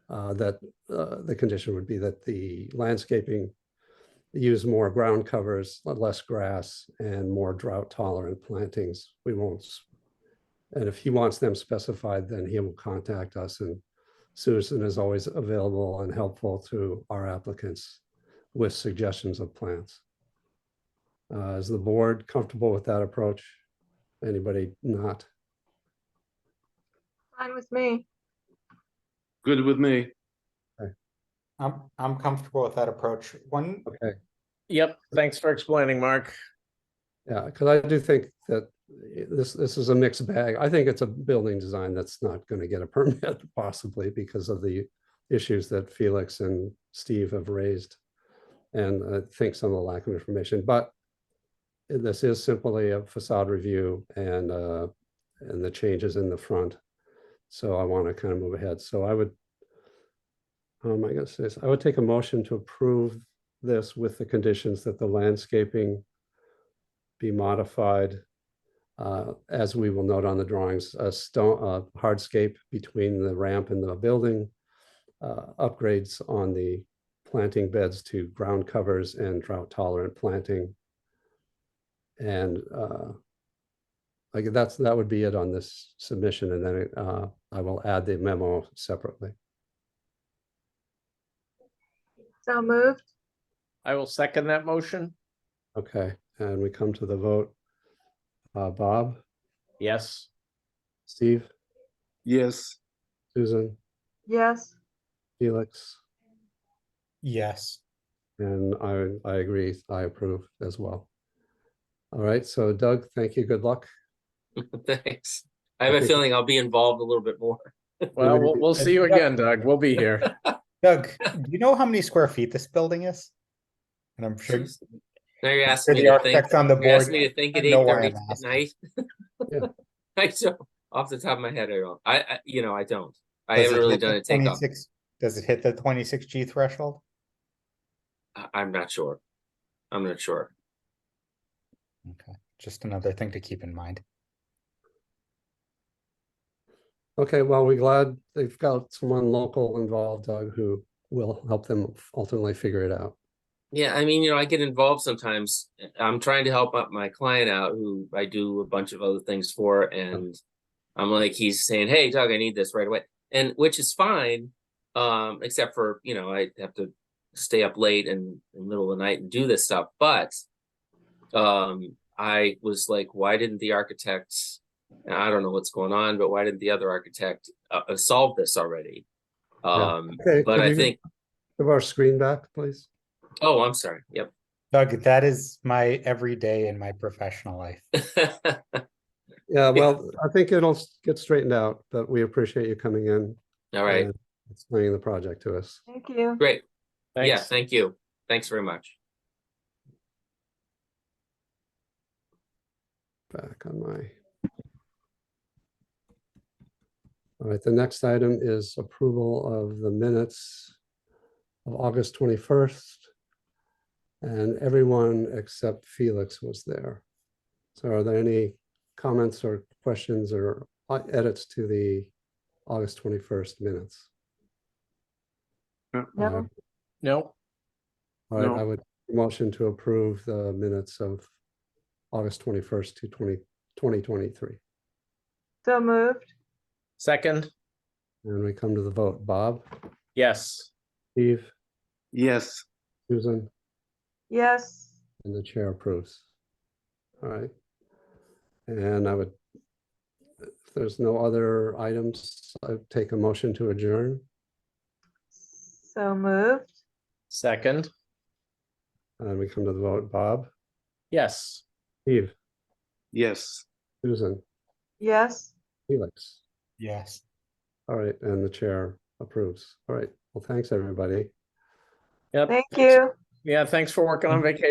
that the condition would be that the landscaping use more ground covers, less grass, and more drought tolerant plantings. We won't, and if he wants them specified, then he will contact us, and Susan is always available and helpful to our applicants with suggestions of plants. Is the board comfortable with that approach? Anybody not? Fine with me. Good with me. I'm comfortable with that approach. One, Okay, Yep, thanks for explaining, Mark. yeah, because I do think that this is a mixed bag. I think it's a building design that's not going to get a permit, possibly because of the issues that Felix and Steve have raised, and I think some of the lack of information. But this is simply a facade review and the changes in the front. So I want to kind of move ahead. So I guess this, I would take a motion to approve this with the conditions that the landscaping be modified. As we will note on the drawings, a stone, hardscape between the ramp and the building. Upgrades on the planting beds to ground covers and drought tolerant planting. And like that would be it on this submission, and then I will add the memo separately. So moved. I will second that motion. Okay, and we come to the vote. Bob, Yes. Steve, Yes, Susan, Yes. Felix, Yes. and I agree. I approve as well. All right, so Doug, thank you. Good luck. Thanks. I have a feeling I'll be involved a little bit more. Well, we'll see you again, Doug. We'll be here. Doug, do you know how many square feet this building is? And I'm sure Now you're sure asking me the to think, architect on the you're asking board. me to think I at know why 8:30 I'm at asking. night. Yeah. I don't, off the top of my head, I don't. I you know, I don't. I Does haven't it really hit done the a takeoff. 26 Does it hit the 26G threshold? I'm not sure. I'm not sure. Okay, just another thing to keep in mind. Okay, well, we're glad they've got someone local involved, Doug, who will help them ultimately figure it out. Yeah, I mean, you know, I get involved sometimes. I'm trying to help out my client out who I do a bunch of other things for, and I'm like, he's saying, "Hey, Doug, I need this right away," and which is fine, except for, you know, I have to stay up late and in the middle of the night and do this stuff. But I was like, why didn't the architect? I don't know what's going on, but why didn't the other architect solve this already? Okay, But could I you think, give our screen back, please? oh, I'm sorry. Yep. Doug, that is my everyday in my professional life. Yeah, well, I think it'll get straightened out, but we appreciate you coming in All right. and explaining the project to us. Thank you. Great. Yeah, Thanks. thank you. Thanks very much. Back on my. All right, the next item is approval of the minutes of August 21st. And everyone except Felix was there. So are there any comments or questions or edits to the August 21st minutes? No. No, All right, No. I would motion to approve the minutes of August 21st to 2023. So moved. second, And we come to the vote. Bob, yes. Steve, yes, Susan, Yes. and the chair approves. All right. And I would, if there's no other items, I would take a motion to adjourn. So moved. Second, And we come to the vote. Bob, yes. Steve, yes. Susan, Yes. Felix. Yes. All right, and the chair approves. All right, well, thanks, everybody. Yep. Thank you. Yeah, thanks for working on vacation.